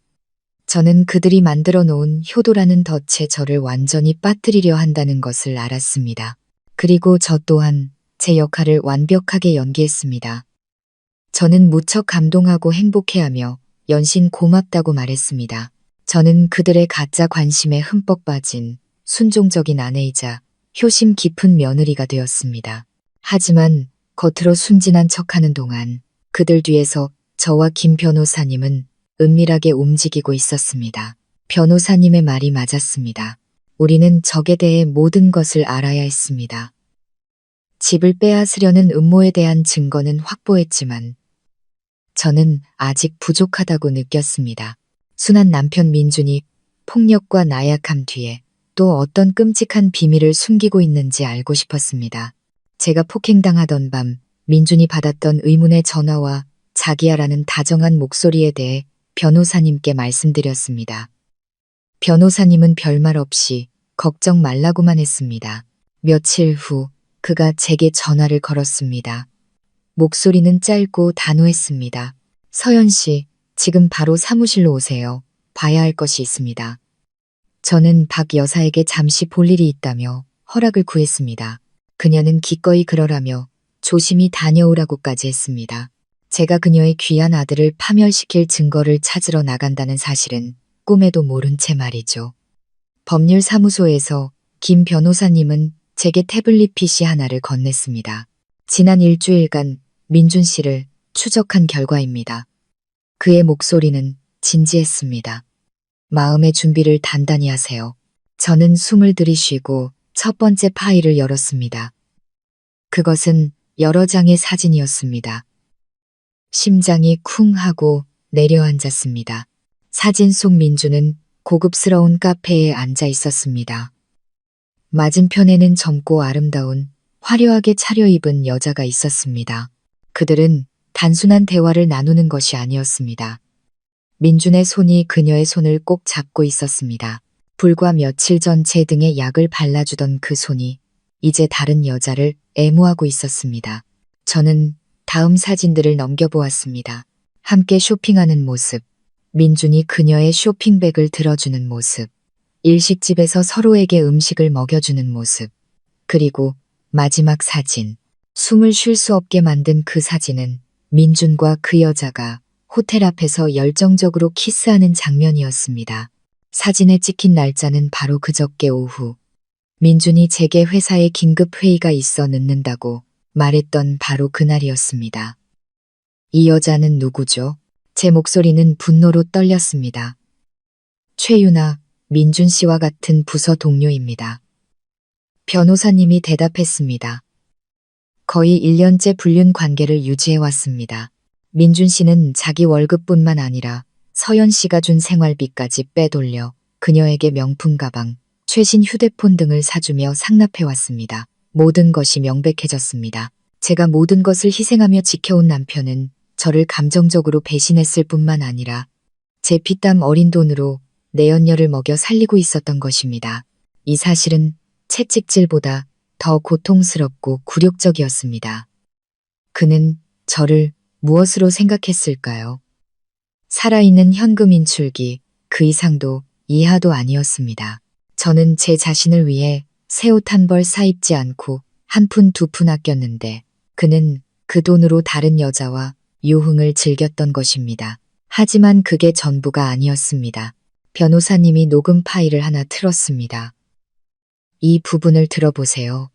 저는 그들이 만들어 놓은 효도라는 덫에 저를 완전히 빠뜨리려 한다는 것을 알았습니다. 그리고 저 또한 제 역할을 완벽하게 연기했습니다. 저는 무척 감동하고 행복해하며 연신 고맙다고 말했습니다. 저는 그들의 가짜 관심에 흠뻑 빠진 순종적인 아내이자 효심 깊은 며느리가 되었습니다. 하지만 겉으로 순진한 척하는 동안 그들 뒤에서 저와 김 변호사님은 은밀하게 움직이고 있었습니다. 변호사님의 말이 맞았습니다. 우리는 적에 대해 모든 것을 알아야 했습니다. 집을 빼앗으려는 음모에 대한 증거는 확보했지만 저는 아직 부족하다고 느꼈습니다. 순한 남편 민준이 폭력과 나약함 뒤에 또 어떤 끔찍한 비밀을 숨기고 있는지 알고 싶었습니다. 제가 폭행당하던 밤 민준이 받았던 의문의 전화와 자기야라는 다정한 목소리에 대해 변호사님께 말씀드렸습니다. 변호사님은 별말 없이 걱정 말라고만 했습니다. 며칠 후 그가 제게 전화를 걸었습니다. 목소리는 짧고 단호했습니다. 서연 씨, 지금 바로 사무실로 오세요. 봐야 할 것이 있습니다. 저는 박 여사에게 잠시 볼 일이 있다며 허락을 구했습니다. 그녀는 기꺼이 그러라며 조심히 다녀오라고까지 했습니다. 제가 그녀의 귀한 아들을 파멸시킬 증거를 찾으러 나간다는 사실은 꿈에도 모른 채 말이죠. 법률사무소에서 김 변호사님은 제게 태블릿 PC 하나를 건넸습니다. 지난 일주일간 민준 씨를 추적한 결과입니다. 그의 목소리는 진지했습니다. 마음의 준비를 단단히 하세요. 저는 숨을 들이쉬고 첫 번째 파일을 열었습니다. 그것은 여러 장의 사진이었습니다. 심장이 쿵 하고 내려앉았습니다. 사진 속 민주는 고급스러운 카페에 앉아 있었습니다. 맞은편에는 젊고 아름다운 화려하게 차려입은 여자가 있었습니다. 그들은 단순한 대화를 나누는 것이 아니었습니다. 민준의 손이 그녀의 손을 꼭 잡고 있었습니다. 불과 며칠 전 제 등에 약을 발라주던 그 손이 이제 다른 여자를 애무하고 있었습니다. 저는 다음 사진들을 넘겨보았습니다. 함께 쇼핑하는 모습, 민준이 그녀의 쇼핑백을 들어주는 모습, 일식집에서 서로에게 음식을 먹여주는 모습, 그리고 마지막 사진, 숨을 쉴 수 없게 만든 그 사진은 민준과 그 여자가 호텔 앞에서 열정적으로 키스하는 장면이었습니다. 사진에 찍힌 날짜는 바로 그저께 오후. 민준이 제게 회사에 긴급 회의가 있어 늦는다고 말했던 바로 그날이었습니다. 이 여자는 누구죠? 제 목소리는 분노로 떨렸습니다. 최유나, 민준 씨와 같은 부서 동료입니다. 변호사님이 대답했습니다. 거의 1년째 불륜 관계를 유지해왔습니다. 민준 씨는 자기 월급뿐만 아니라 서연 씨가 준 생활비까지 빼돌려 그녀에게 명품 가방, 최신 휴대폰 등을 사주며 상납해왔습니다. 모든 것이 명백해졌습니다. 제가 모든 것을 희생하며 지켜온 남편은 저를 감정적으로 배신했을 뿐만 아니라 제 피땀 어린 돈으로 내연녀를 먹여 살리고 있었던 것입니다. 이 사실은 채찍질보다 더 고통스럽고 굴욕적이었습니다. 그는 저를 무엇으로 생각했을까요? 살아있는 현금 인출기, 그 이상도 이하도 아니었습니다. 저는 제 자신을 위해 새 옷 한 벌 사입지 않고 한 푼 두 푼 아꼈는데 그는 그 돈으로 다른 여자와 유흥을 즐겼던 것입니다. 하지만 그게 전부가 아니었습니다. 변호사님이 녹음 파일을 하나 틀었습니다. 이 부분을 들어보세요.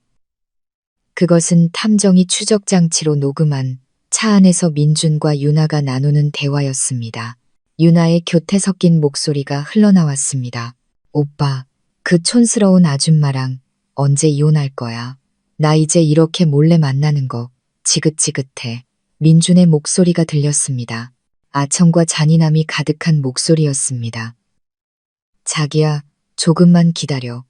그것은 탐정이 추적 장치로 녹음한 차 안에서 민준과 유나가 나누는 대화였습니다. 유나의 교태 섞인 목소리가 흘러나왔습니다. 오빠, 그 촌스러운 아줌마랑 언제 이혼할 거야? 나 이제 이렇게 몰래 만나는 거 지긋지긋해. 민준의 목소리가 들렸습니다. 아청과 잔인함이 가득한 목소리였습니다. 자기야, 조금만 기다려.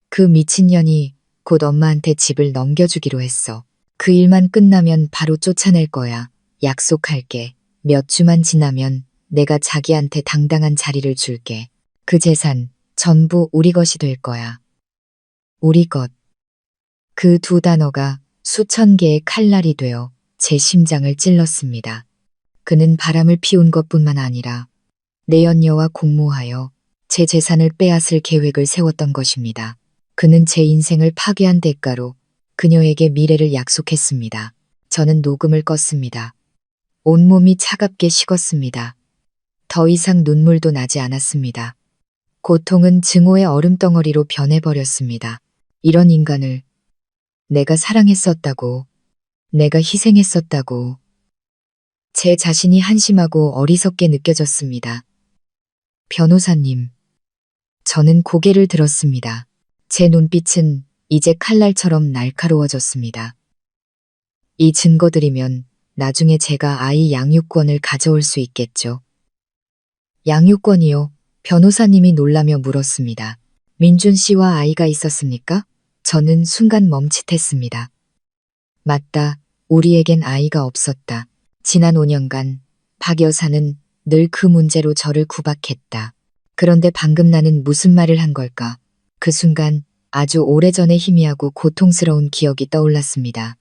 그 미친년이 곧 엄마한테 집을 넘겨주기로 했어. 그 일만 끝나면 바로 쫓아낼 거야. 약속할게. 몇 주만 지나면 내가 자기한테 당당한 자리를 줄게. 그 재산 전부 우리 것이 될 거야. 우리 것. 그 두 단어가 수천 개의 칼날이 되어 제 심장을 찔렀습니다. 그는 바람을 피운 것뿐만 아니라 내연녀와 공모하여 제 재산을 빼앗을 계획을 세웠던 것입니다. 그는 제 인생을 파괴한 대가로 그녀에게 미래를 약속했습니다. 저는 녹음을 껐습니다. 온몸이 차갑게 식었습니다. 더 이상 눈물도 나지 않았습니다. 고통은 증오의 얼음덩어리로 변해버렸습니다. 이런 인간을 내가 사랑했었다고, 내가 희생했었다고. 제 자신이 한심하고 어리석게 느껴졌습니다. 변호사님. 저는 고개를 들었습니다. 제 눈빛은 이제 칼날처럼 날카로워졌습니다. 이 증거들이면 나중에 제가 아이 양육권을 가져올 수 있겠죠. 양육권이요? 변호사님이 놀라며 물었습니다. 민준 씨와 아이가 있었습니까? 저는 순간 멈칫했습니다. 맞다. 우리에겐 아이가 없었다. 지난 5년간 박 여사는 늘 그 문제로 저를 구박했다. 그런데 방금 나는 무슨 말을 한 걸까? 그 순간 아주 오래전의 희미하고 고통스러운 기억이 떠올랐습니다.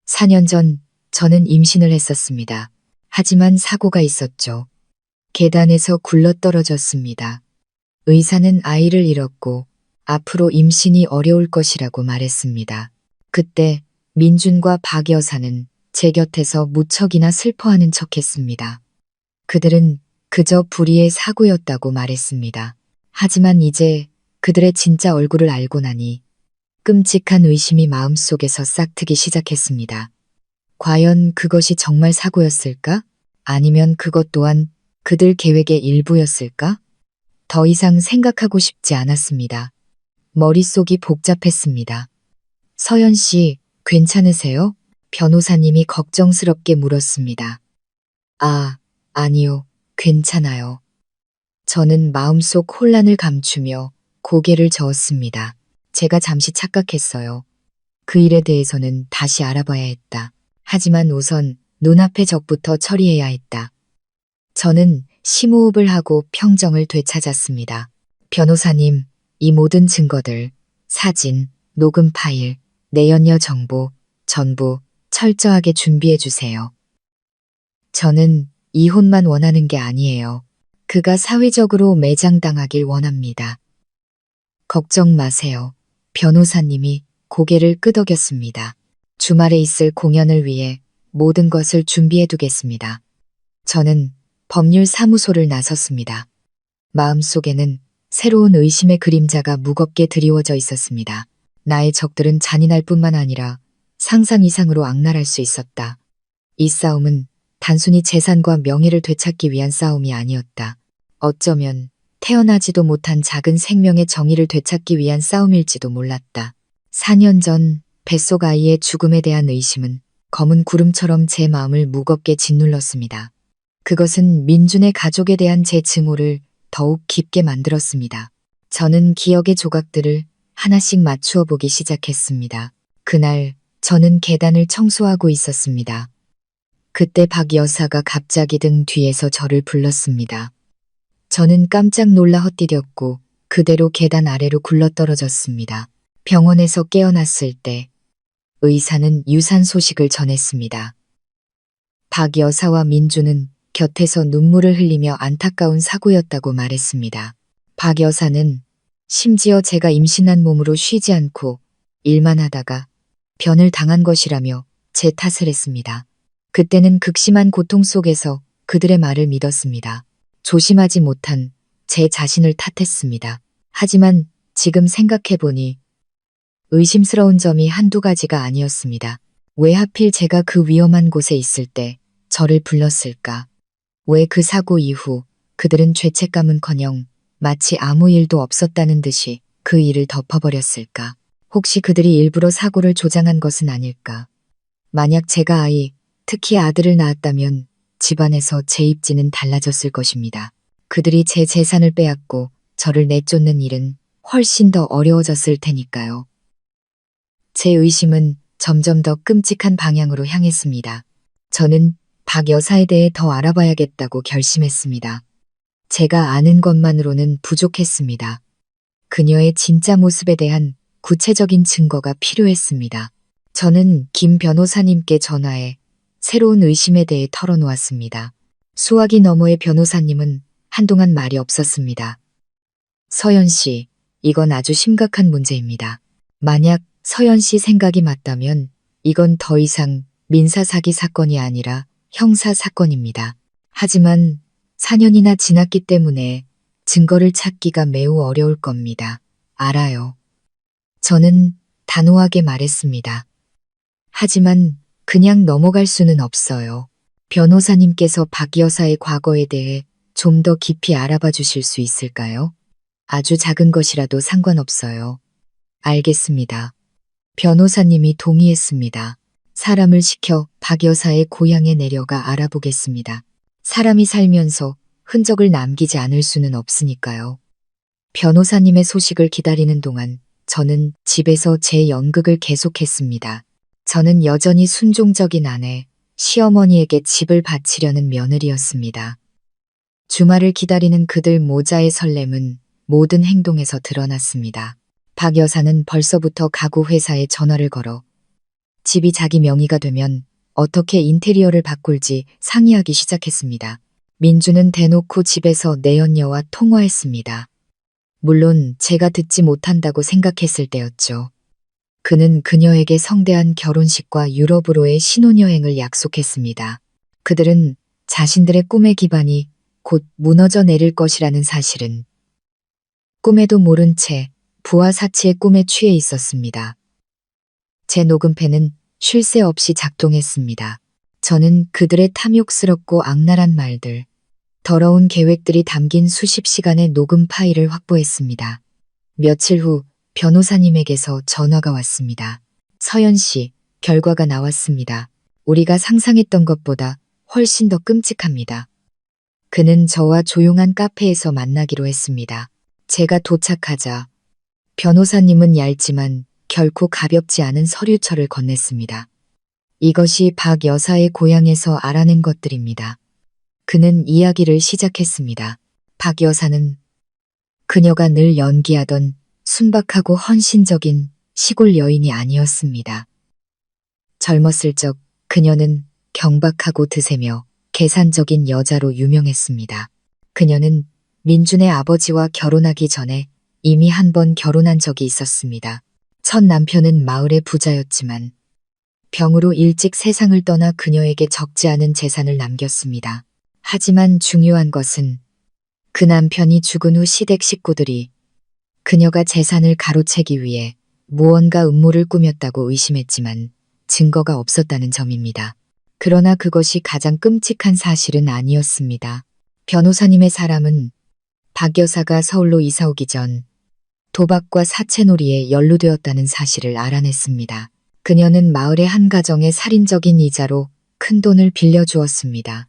4년 전 저는 임신을 했었습니다. 하지만 사고가 있었죠. 계단에서 굴러떨어졌습니다. 의사는 아이를 잃었고 앞으로 임신이 어려울 것이라고 말했습니다. 그때 민준과 박 여사는 제 곁에서 무척이나 슬퍼하는 척했습니다. 그들은 그저 불의의 사고였다고 말했습니다. 하지만 이제 그들의 진짜 얼굴을 알고 나니 끔찍한 의심이 마음속에서 싹트기 시작했습니다. 과연 그것이 정말 사고였을까? 아니면 그것 또한 그들 계획의 일부였을까? 더 이상 생각하고 싶지 않았습니다. 머릿속이 복잡했습니다. 서연 씨, 괜찮으세요? 변호사님이 걱정스럽게 물었습니다. 아니요, 괜찮아요. 저는 마음속 혼란을 감추며 고개를 저었습니다. 제가 잠시 착각했어요. 그 일에 대해서는 다시 알아봐야 했다. 하지만 우선 눈앞의 적부터 처리해야 했다. 저는 심호흡을 하고 평정을 되찾았습니다. 변호사님, 이 모든 증거들, 사진, 녹음 파일, 내연녀 정보, 전부 철저하게 준비해 주세요. 저는 이혼만 원하는 게 아니에요. 그가 사회적으로 매장당하길 원합니다. 걱정 마세요. 변호사님이 고개를 끄덕였습니다. 주말에 있을 공연을 위해 모든 것을 준비해 두겠습니다. 저는 법률 사무소를 나섰습니다. 마음속에는 새로운 의심의 그림자가 무겁게 드리워져 있었습니다. 나의 적들은 잔인할 뿐만 아니라 상상 이상으로 악랄할 수 있었다. 이 싸움은 단순히 재산과 명예를 되찾기 위한 싸움이 아니었다. 어쩌면 태어나지도 못한 작은 생명의 정의를 되찾기 위한 싸움일지도 몰랐다. 4년 전 뱃속 아이의 죽음에 대한 의심은 검은 구름처럼 제 마음을 무겁게 짓눌렀습니다. 그것은 민준의 가족에 대한 제 증오를 더욱 깊게 만들었습니다. 저는 기억의 조각들을 하나씩 맞추어 보기 시작했습니다. 그날 저는 계단을 청소하고 있었습니다. 그때 박 여사가 갑자기 등 뒤에서 저를 불렀습니다. 저는 깜짝 놀라 헛디뎠고 그대로 계단 아래로 굴러떨어졌습니다. 병원에서 깨어났을 때 의사는 유산 소식을 전했습니다. 박 여사와 민주는 곁에서 눈물을 흘리며 안타까운 사고였다고 말했습니다. 박 여사는 심지어 제가 임신한 몸으로 쉬지 않고 일만 하다가 변을 당한 것이라며 제 탓을 했습니다. 그때는 극심한 고통 속에서 그들의 말을 믿었습니다. 조심하지 못한 제 자신을 탓했습니다. 하지만 지금 생각해보니 의심스러운 점이 한두 가지가 아니었습니다. 왜 하필 제가 그 위험한 곳에 있을 때 저를 불렀을까? 왜 그 사고 이후 그들은 죄책감은커녕 마치 아무 일도 없었다는 듯이 그 일을 덮어버렸을까? 혹시 그들이 일부러 사고를 조장한 것은 아닐까? 만약 제가 특히 아들을 낳았다면 집안에서 제 입지는 달라졌을 것입니다. 그들이 제 재산을 빼앗고 저를 내쫓는 일은 훨씬 더 어려워졌을 테니까요. 제 의심은 점점 더 끔찍한 방향으로 향했습니다. 저는 박 여사에 대해 더 알아봐야겠다고 결심했습니다. 제가 아는 것만으로는 부족했습니다. 그녀의 진짜 모습에 대한 구체적인 증거가 필요했습니다. 저는 김 변호사님께 전화해 새로운 의심에 대해 털어놓았습니다. 수화기 너머의 변호사님은 한동안 말이 없었습니다. 서연 씨, 이건 아주 심각한 문제입니다. 만약 서연 씨 생각이 맞다면 이건 더 이상 민사사기 사건이 아니라 형사사건입니다. 하지만 4년이나 지났기 때문에 증거를 찾기가 매우 어려울 겁니다. 알아요. 저는 단호하게 말했습니다. 하지만 그냥 넘어갈 수는 없어요. 변호사님께서 박 여사의 과거에 대해 좀 더 깊이 알아봐 주실 수 있을까요? 아주 작은 것이라도 상관없어요. 알겠습니다. 변호사님이 동의했습니다. 사람을 시켜 박 여사의 고향에 내려가 알아보겠습니다. 사람이 살면서 흔적을 남기지 않을 수는 없으니까요. 변호사님의 소식을 기다리는 동안 저는 집에서 제 연극을 계속했습니다. 저는 여전히 순종적인 아내, 시어머니에게 집을 바치려는 며느리였습니다. 주말을 기다리는 그들 모자의 설렘은 모든 행동에서 드러났습니다. 박 여사는 벌써부터 가구 회사에 전화를 걸어 집이 자기 명의가 되면 어떻게 인테리어를 바꿀지 상의하기 시작했습니다. 민주는 대놓고 집에서 내연녀와 통화했습니다. 물론 제가 듣지 못한다고 생각했을 때였죠. 그는 그녀에게 성대한 결혼식과 유럽으로의 신혼여행을 약속했습니다. 그들은 자신들의 꿈의 기반이 곧 무너져 내릴 것이라는 사실은 꿈에도 모른 채 부하 사치의 꿈에 취해 있었습니다. 제 녹음팬은 쉴 새 없이 작동했습니다. 저는 그들의 탐욕스럽고 악랄한 말들, 더러운 계획들이 담긴 수십 시간의 녹음 파일을 확보했습니다. 며칠 후 변호사님에게서 전화가 왔습니다. 서연 씨, 결과가 나왔습니다. 우리가 상상했던 것보다 훨씬 더 끔찍합니다. 그는 저와 조용한 카페에서 만나기로 했습니다. 제가 도착하자 변호사님은 얇지만 결코 가볍지 않은 서류철을 건넸습니다. 이것이 박 여사의 고향에서 알아낸 것들입니다. 그는 이야기를 시작했습니다. 박 여사는 그녀가 늘 연기하던 순박하고 헌신적인 시골 여인이 아니었습니다. 젊었을 적 그녀는 경박하고 드세며 계산적인 여자로 유명했습니다. 그녀는 민준의 아버지와 결혼하기 전에 이미 한 번 결혼한 적이 있었습니다. 첫 남편은 마을의 부자였지만 병으로 일찍 세상을 떠나 그녀에게 적지 않은 재산을 남겼습니다. 하지만 중요한 것은 그 남편이 죽은 후 시댁 식구들이 그녀가 재산을 가로채기 위해 무언가 음모를 꾸몄다고 의심했지만 증거가 없었다는 점입니다. 그러나 그것이 가장 끔찍한 사실은 아니었습니다. 변호사님의 사람은 박 여사가 서울로 이사 오기 전 도박과 사채놀이에 연루되었다는 사실을 알아냈습니다. 그녀는 마을의 한 가정에 살인적인 이자로 큰 돈을 빌려주었습니다.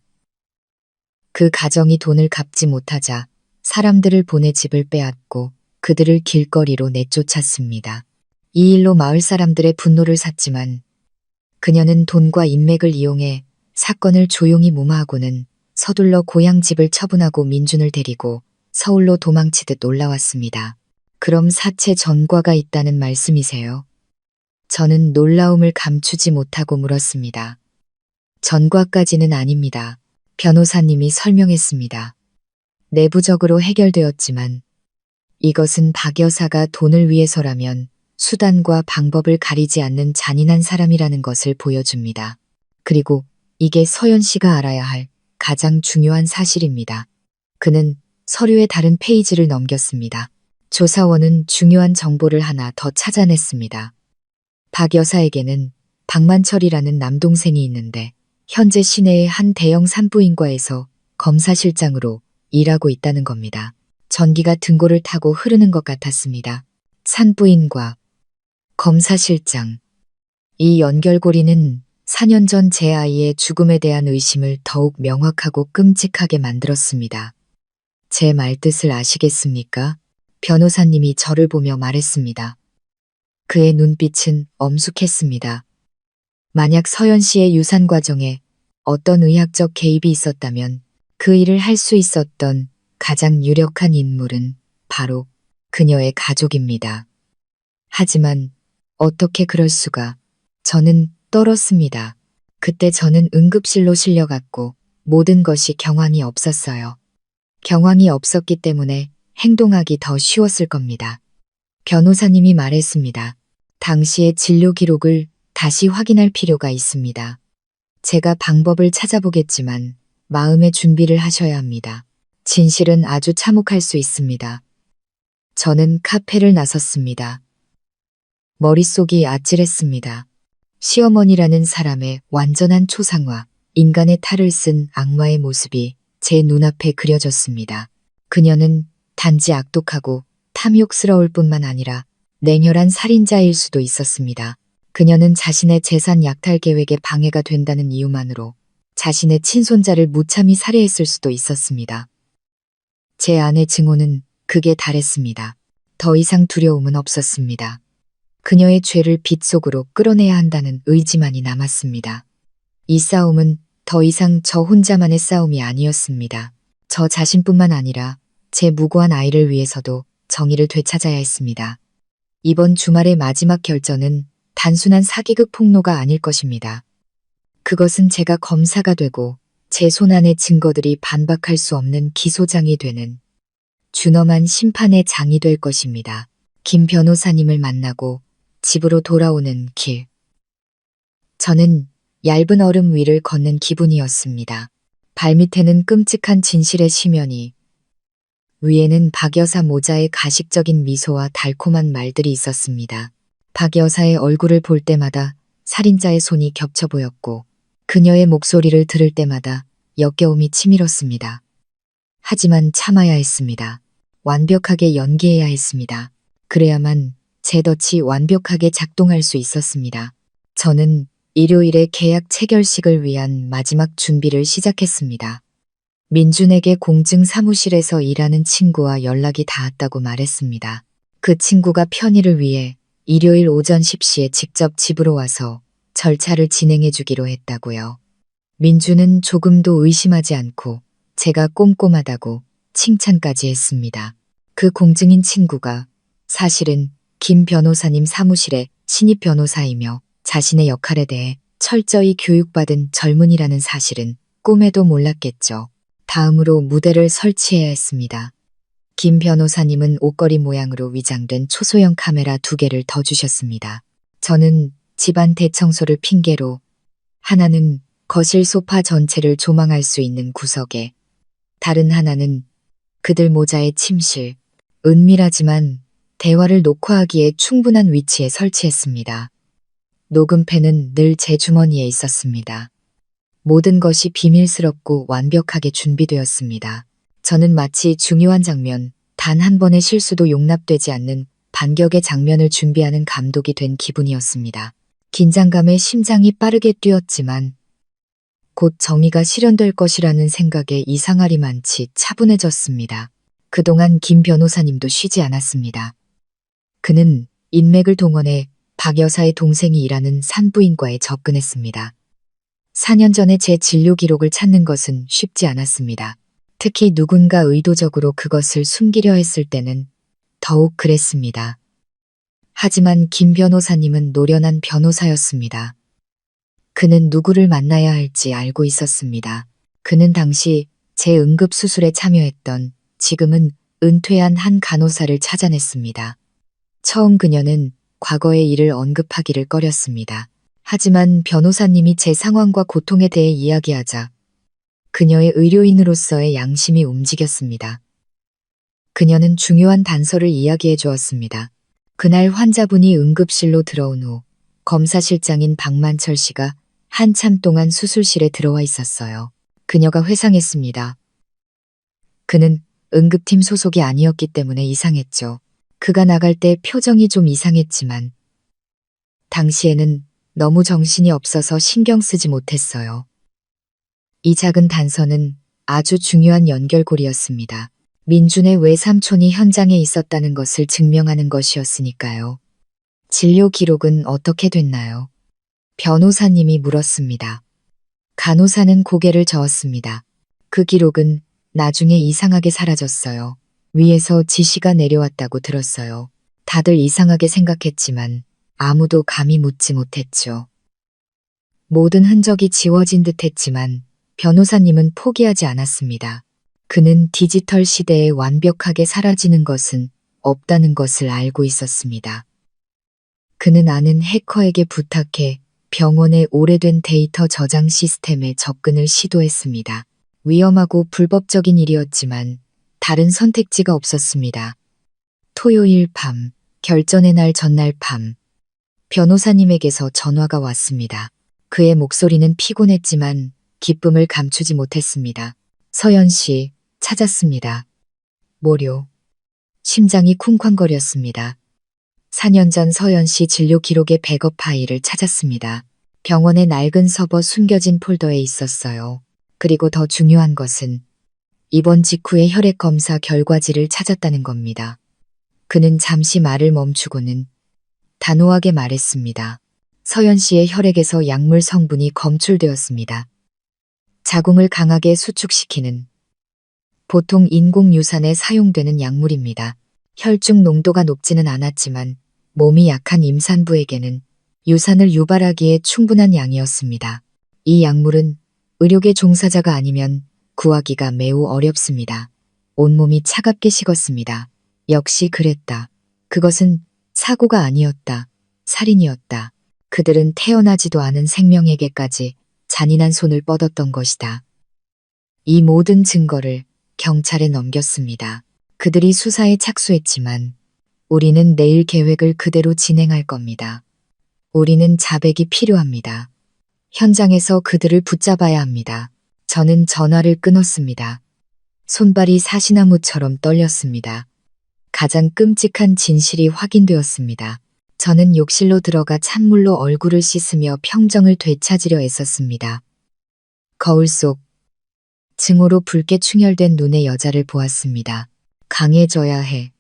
그 가정이 돈을 갚지 못하자 사람들을 보내 집을 빼앗고 그들을 길거리로 내쫓았습니다. 이 일로 마을 사람들의 분노를 샀지만 그녀는 돈과 인맥을 이용해 사건을 조용히 무마하고는 서둘러 고향 집을 처분하고 민준을 데리고 서울로 도망치듯 올라왔습니다. 그럼 사채 전과가 있다는 말씀이세요? 저는 놀라움을 감추지 못하고 물었습니다. 전과까지는 아닙니다. 변호사님이 설명했습니다. 내부적으로 해결되었지만 이것은 박 여사가 돈을 위해서라면 수단과 방법을 가리지 않는 잔인한 사람이라는 것을 보여줍니다. 그리고 이게 서연 씨가 알아야 할 가장 중요한 사실입니다. 그는 서류의 다른 페이지를 넘겼습니다. 조사원은 중요한 정보를 하나 더 찾아냈습니다. 박 여사에게는 박만철이라는 남동생이 있는데 현재 시내의 한 대형 산부인과에서 검사실장으로 일하고 있다는 겁니다. 전기가 등골을 타고 흐르는 것 같았습니다. 산부인과, 검사실장. 이 연결고리는 4년 전 제 아이의 죽음에 대한 의심을 더욱 명확하고 끔찍하게 만들었습니다. 제 말뜻을 아시겠습니까? 변호사님이 저를 보며 말했습니다. 그의 눈빛은 엄숙했습니다. 만약 서연 씨의 유산 과정에 어떤 의학적 개입이 있었다면 그 일을 할 수 있었던 가장 유력한 인물은 바로 그녀의 가족입니다. 하지만 어떻게 그럴 수가? 저는 떨었습니다. 그때 저는 응급실로 실려갔고 모든 것이 경황이 없었어요. 경황이 없었기 때문에 행동하기 더 쉬웠을 겁니다. 변호사님이 말했습니다. 당시의 진료 기록을 다시 확인할 필요가 있습니다. 제가 방법을 찾아보겠지만 마음의 준비를 하셔야 합니다. 진실은 아주 참혹할 수 있습니다. 저는 카페를 나섰습니다. 머릿속이 아찔했습니다. 시어머니라는 사람의 완전한 초상화, 인간의 탈을 쓴 악마의 모습이 제 눈앞에 그려졌습니다. 그녀는 단지 악독하고 탐욕스러울 뿐만 아니라 냉혈한 살인자일 수도 있었습니다. 그녀는 자신의 재산 약탈 계획에 방해가 된다는 이유만으로 자신의 친손자를 무참히 살해했을 수도 있었습니다. 제 아내 증오는 극에 달했습니다. 더 이상 두려움은 없었습니다. 그녀의 죄를 빛 속으로 끌어내야 한다는 의지만이 남았습니다. 이 싸움은 더 이상 저 혼자만의 싸움이 아니었습니다. 저 자신뿐만 아니라 제 무고한 아이를 위해서도 정의를 되찾아야 했습니다. 이번 주말의 마지막 결전은 단순한 사기극 폭로가 아닐 것입니다. 그것은 제가 검사가 되고 제 손안의 증거들이 반박할 수 없는 기소장이 되는 준엄한 심판의 장이 될 것입니다. 김 변호사님을 만나고 집으로 돌아오는 길. 저는 얇은 얼음 위를 걷는 기분이었습니다. 발밑에는 끔찍한 진실의 심연이, 위에는 박 여사 모자의 가식적인 미소와 달콤한 말들이 있었습니다. 박 여사의 얼굴을 볼 때마다 살인자의 손이 겹쳐 보였고 그녀의 목소리를 들을 때마다 역겨움이 치밀었습니다. 하지만 참아야 했습니다. 완벽하게 연기해야 했습니다. 그래야만 제 덫이 완벽하게 작동할 수 있었습니다. 저는 일요일의 계약 체결식을 위한 마지막 준비를 시작했습니다. 민준에게 공증 사무실에서 일하는 친구와 연락이 닿았다고 말했습니다. 그 친구가 편의를 위해 일요일 오전 10시에 직접 집으로 와서 절차를 진행해 주기로 했다고요. 민준은 조금도 의심하지 않고 제가 꼼꼼하다고 칭찬까지 했습니다. 그 공증인 친구가 사실은 김 변호사님 사무실의 신입 변호사이며 자신의 역할에 대해 철저히 교육받은 젊은이라는 사실은 꿈에도 몰랐겠죠. 다음으로 무대를 설치해야 했습니다. 김 변호사님은 옷걸이 모양으로 위장된 초소형 카메라 2개를 더 주셨습니다. 저는 집안 대청소를 핑계로 하나는 거실 소파 전체를 조망할 수 있는 구석에, 다른 하나는 그들 모자의 침실, 은밀하지만 대화를 녹화하기에 충분한 위치에 설치했습니다. 녹음팬은 늘 제 주머니에 있었습니다. 모든 것이 비밀스럽고 완벽하게 준비되었습니다. 저는 마치 중요한 장면, 단 한 번의 실수도 용납되지 않는 반격의 장면을 준비하는 감독이 된 기분이었습니다. 긴장감에 심장이 빠르게 뛰었지만 곧 정의가 실현될 것이라는 생각에 이상하리만치 차분해졌습니다. 그동안 김 변호사님도 쉬지 않았습니다. 그는 인맥을 동원해 박 여사의 동생이 일하는 산부인과에 접근했습니다. 4년 전에 제 진료 기록을 찾는 것은 쉽지 않았습니다. 특히 누군가 의도적으로 그것을 숨기려 했을 때는 더욱 그랬습니다. 하지만 김 변호사님은 노련한 변호사였습니다. 그는 누구를 만나야 할지 알고 있었습니다. 그는 당시 제 응급수술에 참여했던 지금은 은퇴한 한 간호사를 찾아냈습니다. 처음 그녀는 과거의 일을 언급하기를 꺼렸습니다. 하지만 변호사님이 제 상황과 고통에 대해 이야기하자 그녀의 의료인으로서의 양심이 움직였습니다. 그녀는 중요한 단서를 이야기해 주었습니다. 그날 환자분이 응급실로 들어온 후 검사실장인 박만철 씨가 한참 동안 수술실에 들어와 있었어요. 그녀가 회상했습니다. 그는 응급팀 소속이 아니었기 때문에 이상했죠. 그가 나갈 때 표정이 좀 이상했지만 당시에는 너무 정신이 없어서 신경 쓰지 못했어요. 이 작은 단서는 아주 중요한 연결고리였습니다. 민준의 외삼촌이 현장에 있었다는 것을 증명하는 것이었으니까요. 진료 기록은 어떻게 됐나요? 변호사님이 물었습니다. 간호사는 고개를 저었습니다. 그 기록은 나중에 이상하게 사라졌어요. 위에서 지시가 내려왔다고 들었어요. 다들 이상하게 생각했지만 아무도 감히 묻지 못했죠. 모든 흔적이 지워진 듯 했지만 변호사님은 포기하지 않았습니다. 그는 디지털 시대에 완벽하게 사라지는 것은 없다는 것을 알고 있었습니다. 그는 아는 해커에게 부탁해 병원의 오래된 데이터 저장 시스템에 접근을 시도했습니다. 위험하고 불법적인 일이었지만 다른 선택지가 없었습니다. 토요일 밤, 결전의 날 전날 밤, 변호사님에게서 전화가 왔습니다. 그의 목소리는 피곤했지만 기쁨을 감추지 못했습니다. 서연 씨, 찾았습니다. 뭐요? 심장이 쿵쾅거렸습니다. 4년 전 서연 씨 진료 기록의 백업 파일을 찾았습니다. 병원의 낡은 서버 숨겨진 폴더에 있었어요. 그리고 더 중요한 것은 입원 직후의 혈액 검사 결과지를 찾았다는 겁니다. 그는 잠시 말을 멈추고는 단호하게 말했습니다. 서연 씨의 혈액에서 약물 성분이 검출되었습니다. 자궁을 강하게 수축시키는 보통 인공유산에 사용되는 약물입니다. 혈중 농도가 높지는 않았지만 몸이 약한 임산부에게는 유산을 유발하기에 충분한 양이었습니다. 이 약물은 의료계 종사자가 아니면 구하기가 매우 어렵습니다. 온몸이 차갑게 식었습니다. 역시 그랬다. 그것은 사고가 아니었다. 살인이었다. 그들은 태어나지도 않은 생명에게까지 잔인한 손을 뻗었던 것이다. 이 모든 증거를 경찰에 넘겼습니다. 그들이 수사에 착수했지만 우리는 내일 계획을 그대로 진행할 겁니다. 우리는 자백이 필요합니다. 현장에서 그들을 붙잡아야 합니다. 저는 전화를 끊었습니다. 손발이 사시나무처럼 떨렸습니다. 가장 끔찍한 진실이 확인되었습니다. 저는 욕실로 들어가 찬물로 얼굴을 씻으며 평정을 되찾으려 애썼습니다. 거울 속 증오로 붉게 충혈된 눈의 여자를 보았습니다. 강해져야 해.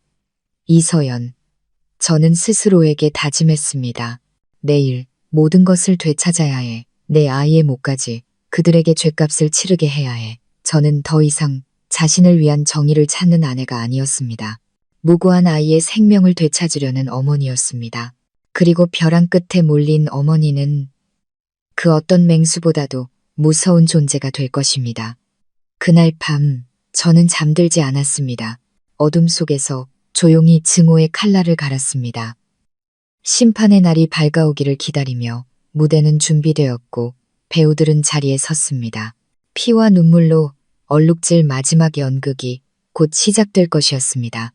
이서연. 저는 스스로에게 다짐했습니다. 내일 모든 것을 되찾아야 해. 내 아이의 목까지 그들에게 죗값을 치르게 해야 해. 저는 더 이상 자신을 위한 정의를 찾는 아내가 아니었습니다. 무고한 아이의 생명을 되찾으려는 어머니였습니다. 그리고 벼랑 끝에 몰린 어머니는 그 어떤 맹수보다도 무서운 존재가 될 것입니다. 그날 밤 저는 잠들지 않았습니다. 어둠 속에서 조용히 증오의 칼날을 갈았습니다. 심판의 날이 밝아오기를 기다리며 무대는 준비되었고 배우들은 자리에 섰습니다. 피와 눈물로 얼룩질 마지막 연극이 곧 시작될 것이었습니다.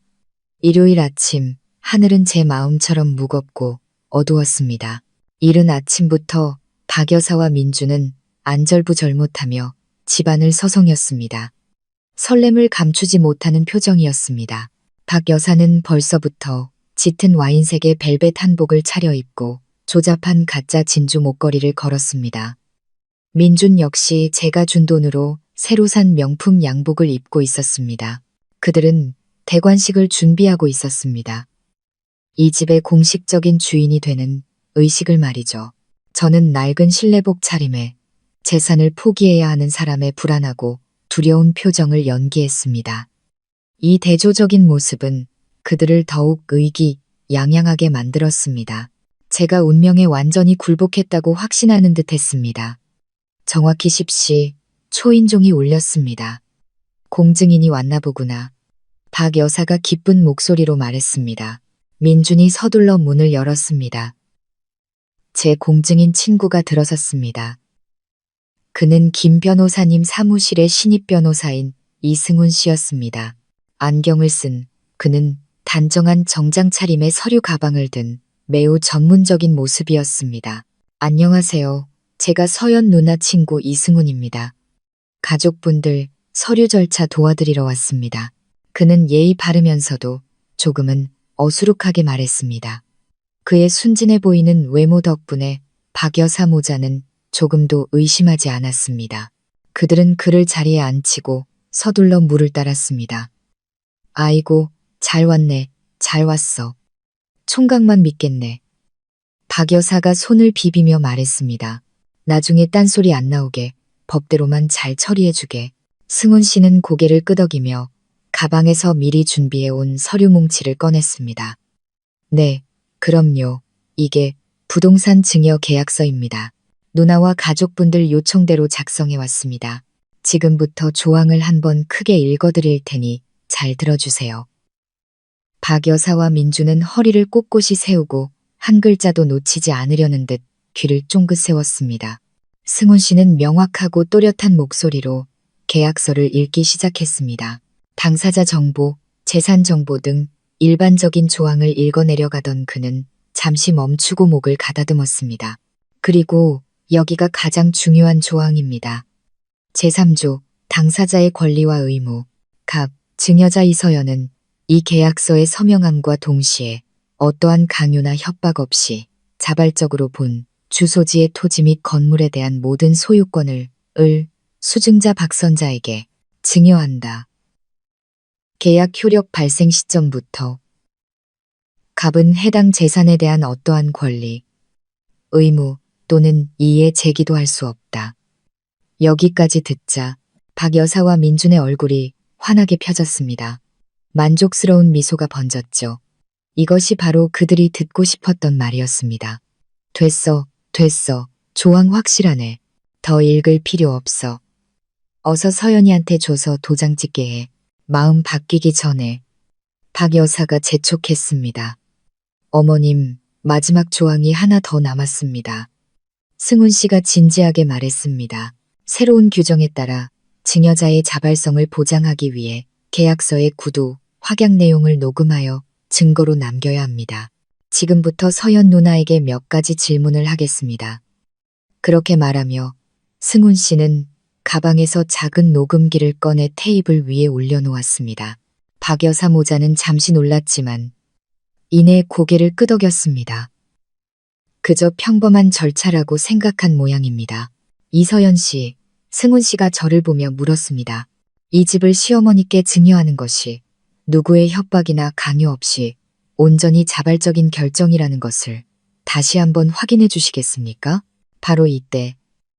일요일 아침 하늘은 제 마음처럼 무겁고 어두웠습니다. 이른 아침부터 박 여사와 민주는 안절부절못하며 집안을 서성였습니다. 설렘을 감추지 못하는 표정이었습니다. 박 여사는 벌써부터 짙은 와인색의 벨벳 한복을 차려입고 조잡한 가짜 진주 목걸이를 걸었습니다. 민준 역시 제가 준 돈으로 새로 산 명품 양복을 입고 있었습니다. 그들은 대관식을 준비하고 있었습니다. 이 집의 공식적인 주인이 되는 의식을 말이죠. 저는 낡은 실내복 차림에 재산을 포기해야 하는 사람의 불안하고 두려운 표정을 연기했습니다. 이 대조적인 모습은 그들을 더욱 의기양양하게 만들었습니다. 제가 운명에 완전히 굴복했다고 확신하는 듯 했습니다. 정확히 10시 초인종이 울렸습니다. 공증인이 왔나 보구나. 박 여사가 기쁜 목소리로 말했습니다. 민준이 서둘러 문을 열었습니다. 제 공증인 친구가 들어섰습니다. 그는 김 변호사님 사무실의 신입 변호사인 이승훈 씨였습니다. 안경을 쓴 그는 단정한 정장 차림의 서류 가방을 든 매우 전문적인 모습이었습니다. 안녕하세요. 제가 서연 누나 친구 이승훈입니다. 가족분들 서류 절차 도와드리러 왔습니다. 그는 예의 바르면서도 조금은 어수룩하게 말했습니다. 그의 순진해 보이는 외모 덕분에 박 여사 모자는 조금도 의심하지 않았습니다. 그들은 그를 자리에 앉히고 서둘러 물을 따랐습니다. 아이고, 잘 왔네, 잘 왔어. 총각만 믿겠네. 박 여사가 손을 비비며 말했습니다. 나중에 딴소리 안 나오게 법대로만 잘 처리해주게. 승훈 씨는 고개를 끄덕이며 가방에서 미리 준비해온 서류 뭉치를 꺼냈습니다. 네, 그럼요. 이게 부동산 증여 계약서입니다. 누나와 가족분들 요청대로 작성해왔습니다. 지금부터 조항을 한번 크게 읽어드릴 테니 잘 들어주세요. 박 여사와 민주는 허리를 꼿꼿이 세우고 한 글자도 놓치지 않으려는 듯 귀를 쫑긋 세웠습니다. 승훈 씨는 명확하고 또렷한 목소리로 계약서를 읽기 시작했습니다. 당사자 정보, 재산 정보 등 일반적인 조항을 읽어내려가던 그는 잠시 멈추고 목을 가다듬었습니다. 그리고 여기가 가장 중요한 조항입니다. 제3조 당사자의 권리와 의무. 갑 증여자 이서연은 이 계약서의 서명함과 동시에 어떠한 강요나 협박 없이 자발적으로 본 주소지의 토지 및 건물에 대한 모든 소유권을 수증자 박선자에게 증여한다. 계약 효력 발생 시점부터 갑은 해당 재산에 대한 어떠한 권리, 의무 또는 이의 제기도 할 수 없다. 여기까지 듣자 박 여사와 민준의 얼굴이 환하게 펴졌습니다. 만족스러운 미소가 번졌죠. 이것이 바로 그들이 듣고 싶었던 말이었습니다. 됐어, 됐어. 조항 확실하네. 더 읽을 필요 없어. 어서 서연이한테 줘서 도장 찍게 해. 마음 바뀌기 전에. 박 여사가 재촉했습니다. 어머님, 마지막 조항이 하나 더 남았습니다. 승훈 씨가 진지하게 말했습니다. 새로운 규정에 따라 증여자의 자발성을 보장하기 위해 계약서의 구두, 확약 내용을 녹음하여 증거로 남겨야 합니다. 지금부터 서연 누나에게 몇 가지 질문을 하겠습니다. 그렇게 말하며 승훈 씨는 가방에서 작은 녹음기를 꺼내 테이블 위에 올려놓았습니다. 박 여사 모자는 잠시 놀랐지만 이내 고개를 끄덕였습니다. 그저 평범한 절차라고 생각한 모양입니다. 이서연 씨, 승훈 씨가 저를 보며 물었습니다. 이 집을 시어머니께 증여하는 것이 누구의 협박이나 강요 없이 온전히 자발적인 결정이라는 것을 다시 한번 확인해 주시겠습니까? 바로 이때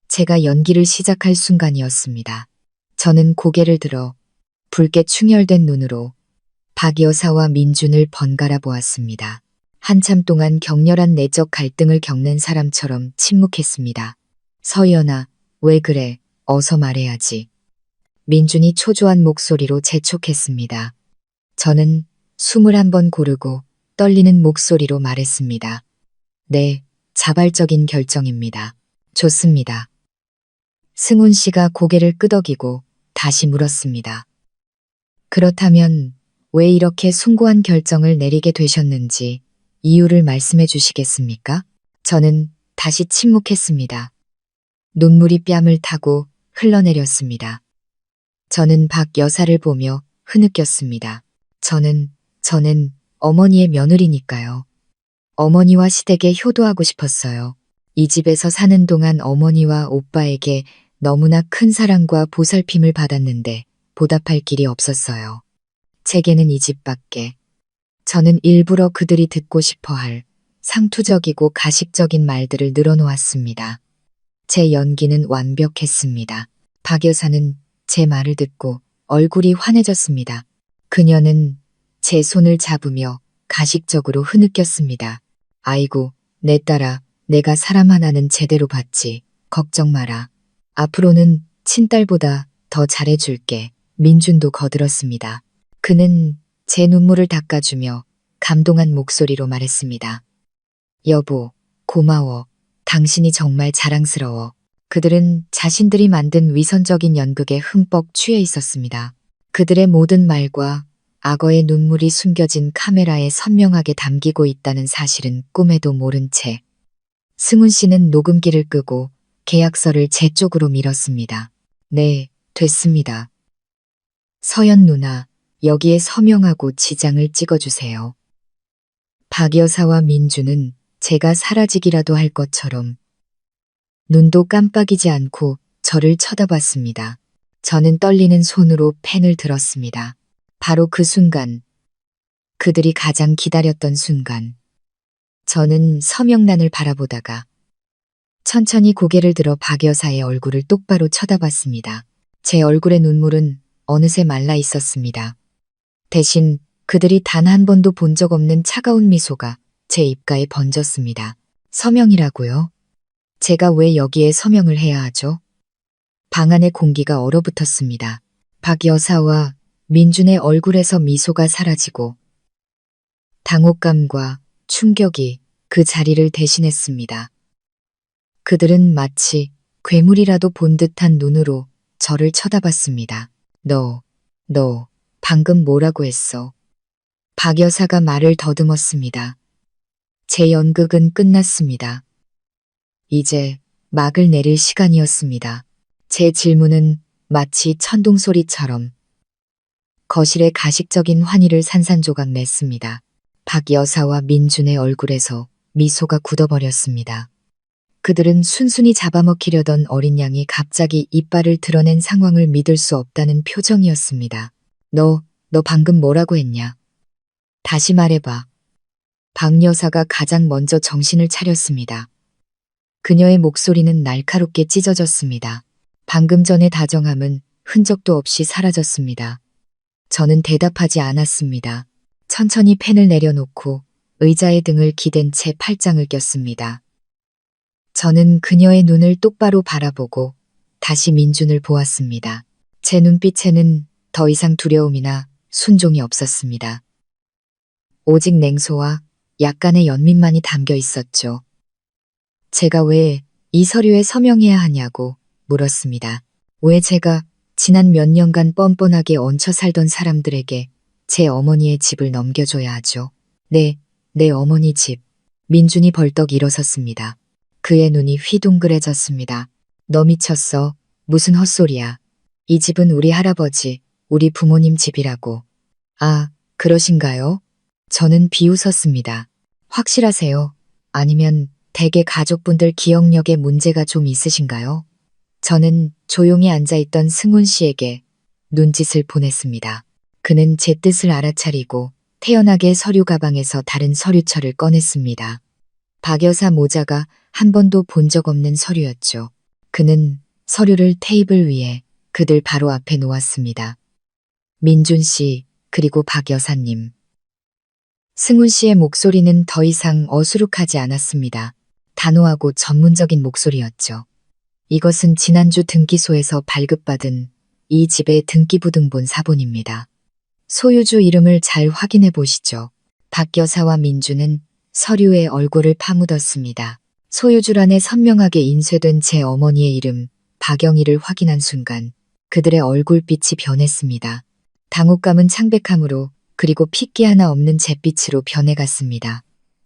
제가 연기를 시작할 순간이었습니다. 저는 고개를 들어 붉게 충혈된 눈으로 박 여사와 민준을 번갈아 보았습니다. 한참 동안 격렬한 내적 갈등을 겪는 사람처럼 침묵했습니다. 서연아, 왜 그래? 어서 말해야지. 민준이 초조한 목소리로 재촉했습니다. 저는 숨을 한번 고르고 떨리는 목소리로 말했습니다. 네, 자발적인 결정입니다. 좋습니다. 승훈 씨가 고개를 끄덕이고 다시 물었습니다. 그렇다면 왜 이렇게 숭고한 결정을 내리게 되셨는지 이유를 말씀해 주시겠습니까? 저는 다시 침묵했습니다. 눈물이 뺨을 타고 흘러내렸습니다. 저는 박 여사를 보며 흐느꼈습니다. 저는 어머니의 며느리니까요. 어머니와 시댁에 효도하고 싶었어요. 이 집에서 사는 동안 어머니와 오빠에게 너무나 큰 사랑과 보살핌을 받았는데 보답할 길이 없었어요. 제게는 이 집밖에. 저는 일부러 그들이 듣고 싶어 할 상투적이고 가식적인 말들을 늘어놓았습니다. 제 연기는 완벽했습니다. 박 여사는 제 말을 듣고 얼굴이 환해졌습니다. 그녀는 제 손을 잡으며 가식적으로 흐느꼈습니다. 아이고, 내 딸아, 내가 사람 하나는 제대로 봤지. 걱정 마라. 앞으로는 친딸보다 더 잘해줄게. 민준도 거들었습니다. 그는 제 눈물을 닦아주며 감동한 목소리로 말했습니다. 여보, 고마워. 당신이 정말 자랑스러워. 그들은 자신들이 만든 위선적인 연극에 흠뻑 취해 있었습니다. 그들의 모든 말과 악어의 눈물이 숨겨진 카메라에 선명하게 담기고 있다는 사실은 꿈에도 모른 채 승훈 씨는 녹음기를 끄고 계약서를 제 쪽으로 밀었습니다. 네, 됐습니다. 서연 누나, 여기에 서명하고 지장을 찍어주세요. 박 여사와 민주는 제가 사라지기라도 할 것처럼 눈도 깜빡이지 않고 저를 쳐다봤습니다. 저는 떨리는 손으로 펜을 들었습니다. 바로 그 순간, 그들이 가장 기다렸던 순간, 저는 서명란을 바라보다가 천천히 고개를 들어 박 여사의 얼굴을 똑바로 쳐다봤습니다. 제 얼굴의 눈물은 어느새 말라 있었습니다. 대신 그들이 단 한 번도 본 적 없는 차가운 미소가 제 입가에 번졌습니다. 서명이라고요? 제가 왜 여기에 서명을 해야 하죠? 방 안의 공기가 얼어붙었습니다. 박 여사와 민준의 얼굴에서 미소가 사라지고 당혹감과 충격이 그 자리를 대신했습니다. 그들은 마치 괴물이라도 본 듯한 눈으로 저를 쳐다봤습니다. 너 방금 뭐라고 했어? 박 여사가 말을 더듬었습니다. 제 연극은 끝났습니다. 이제 막을 내릴 시간이었습니다. 제 질문은 마치 천둥소리처럼 거실에 가식적인 환희를 산산조각 냈습니다. 박 여사와 민준의 얼굴에서 미소가 굳어버렸습니다. 그들은 순순히 잡아먹히려던 어린 양이 갑자기 이빨을 드러낸 상황을 믿을 수 없다는 표정이었습니다. 너 방금 뭐라고 했냐? 다시 말해봐. 박 여사가 가장 먼저 정신을 차렸습니다. 그녀의 목소리는 날카롭게 찢어졌습니다. 방금 전의 다정함은 흔적도 없이 사라졌습니다. 저는 대답하지 않았습니다. 천천히 펜을 내려놓고 의자의 등을 기댄 채 팔짱을 꼈습니다. 저는 그녀의 눈을 똑바로 바라보고 다시 민준을 보았습니다. 제 눈빛에는 더 이상 두려움이나 순종이 없었습니다. 오직 냉소와 약간의 연민만이 담겨 있었죠. 제가 왜 이 서류에 서명해야 하냐고 물었습니다. 왜 제가 지난 몇 년간 뻔뻔하게 얹혀 살던 사람들에게 제 어머니의 집을 넘겨줘야 하죠. 네, 내 어머니 집. 민준이 벌떡 일어섰습니다. 그의 눈이 휘둥그레졌습니다. 너 미쳤어. 무슨 헛소리야. 이 집은 우리 할아버지, 우리 부모님 집이라고. 아, 그러신가요? 저는 비웃었습니다. 확실하세요? 아니면 대개 가족분들 기억력에 문제가 좀 있으신가요? 저는 조용히 앉아있던 승훈 씨에게 눈짓을 보냈습니다. 그는 제 뜻을 알아차리고 태연하게 서류 가방에서 다른 서류철을 꺼냈습니다. 박 여사 모자가 한 번도 본 적 없는 서류였죠. 그는 서류를 테이블 위에 그들 바로 앞에 놓았습니다. 민준 씨, 그리고 박 여사님. 승훈 씨의 목소리는 더 이상 어수룩하지 않았습니다. 단호하고 전문적인 목소리였죠. 이것은 지난주 등기소에서 발급받은 이 집의 등기부등본 사본입니다. 소유주 이름을 잘 확인해 보시죠. 박 여사와 민주는 서류에 얼굴을 파묻었습니다. 소유주란에 선명하게 인쇄된 제 어머니의 이름 박영희를 확인한 순간 그들의 얼굴빛이 변했습니다. 당혹감은 창백함으로 그리고 핏기 하나 없는 잿빛으로 변해갔습니다.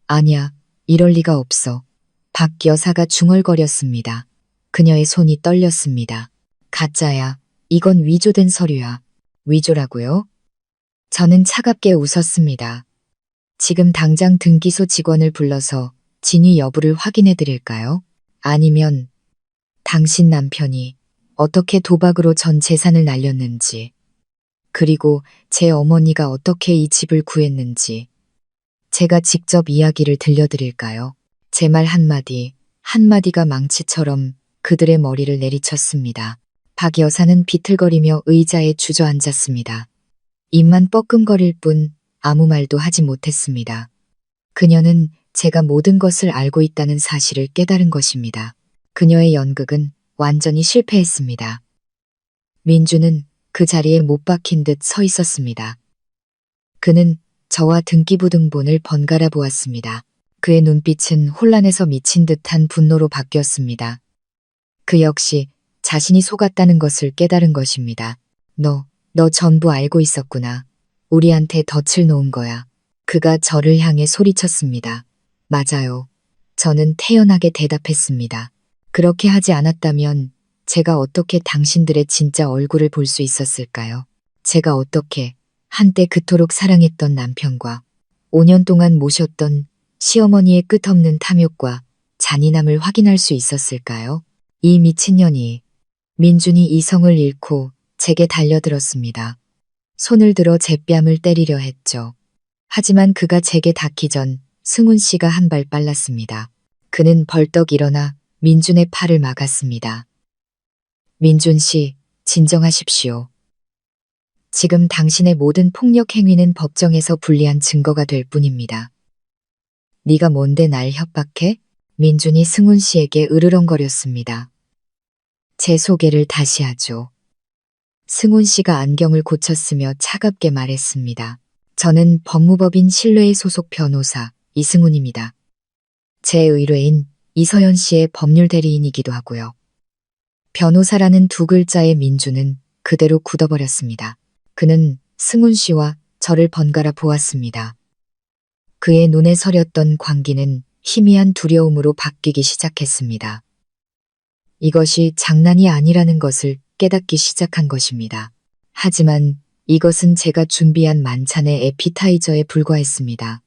아니야, 이럴 리가 없어. 박 여사가 중얼거렸습니다. 그녀의 손이 떨렸습니다. 가짜야. 이건 위조된 서류야. 위조라고요? 저는 차갑게 웃었습니다. 지금 당장 등기소 직원을 불러서 진위 여부를 확인해 드릴까요? 아니면 당신 남편이 어떻게 도박으로 전 재산을 날렸는지, 그리고 제 어머니가 어떻게 이 집을 구했는지 제가 직접 이야기를 들려드릴까요? 제 말 한마디, 한마디가 망치처럼 그들의 머리를 내리쳤습니다. 박 여사는 비틀거리며 의자에 주저앉았습니다. 입만 뻐끔거릴 뿐 아무 말도 하지 못했습니다. 그녀는 제가 모든 것을 알고 있다는 사실을 깨달은 것입니다. 그녀의 연극은 완전히 실패했습니다. 민주는 그 자리에 못 박힌 듯 서 있었습니다. 그는 저와 등기부등본을 번갈아 보았습니다. 그의 눈빛은 혼란에서 미친 듯한 분노로 바뀌었습니다. 그 역시 자신이 속았다는 것을 깨달은 것입니다. 너 전부 알고 있었구나. 우리한테 덫을 놓은 거야. 그가 저를 향해 소리쳤습니다. 맞아요. 저는 태연하게 대답했습니다. 그렇게 하지 않았다면 제가 어떻게 당신들의 진짜 얼굴을 볼 수 있었을까요? 제가 어떻게 한때 그토록 사랑했던 남편과 5년 동안 모셨던 시어머니의 끝없는 탐욕과 잔인함을 확인할 수 있었을까요? 이 미친년이. 민준이 이성을 잃고 제게 달려들었습니다. 손을 들어 제 뺨을 때리려 했죠. 하지만 그가 제게 닿기 전 승훈 씨가 한 발 빨랐습니다. 그는 벌떡 일어나 민준의 팔을 막았습니다. 민준 씨, 진정하십시오. 지금 당신의 모든 폭력 행위는 법정에서 불리한 증거가 될 뿐입니다. 네가 뭔데 날 협박해? 민준이 승훈 씨에게 으르렁거렸습니다. 제 소개를 다시 하죠. 승훈 씨가 안경을 고쳤으며 차갑게 말했습니다. 저는 법무법인 신뢰의 소속 변호사 이승훈입니다. 제 의뢰인 이서연 씨의 법률 대리인이기도 하고요. 변호사라는 두 글자의 민주는 그대로 굳어버렸습니다. 그는 승훈 씨와 저를 번갈아 보았습니다. 그의 눈에 서렸던 광기는 희미한 두려움으로 바뀌기 시작했습니다. 이것이 장난이 아니라는 것을 깨닫기 시작한 것입니다. 하지만 이것은 제가 준비한 만찬의 에피타이저에 불과했습니다.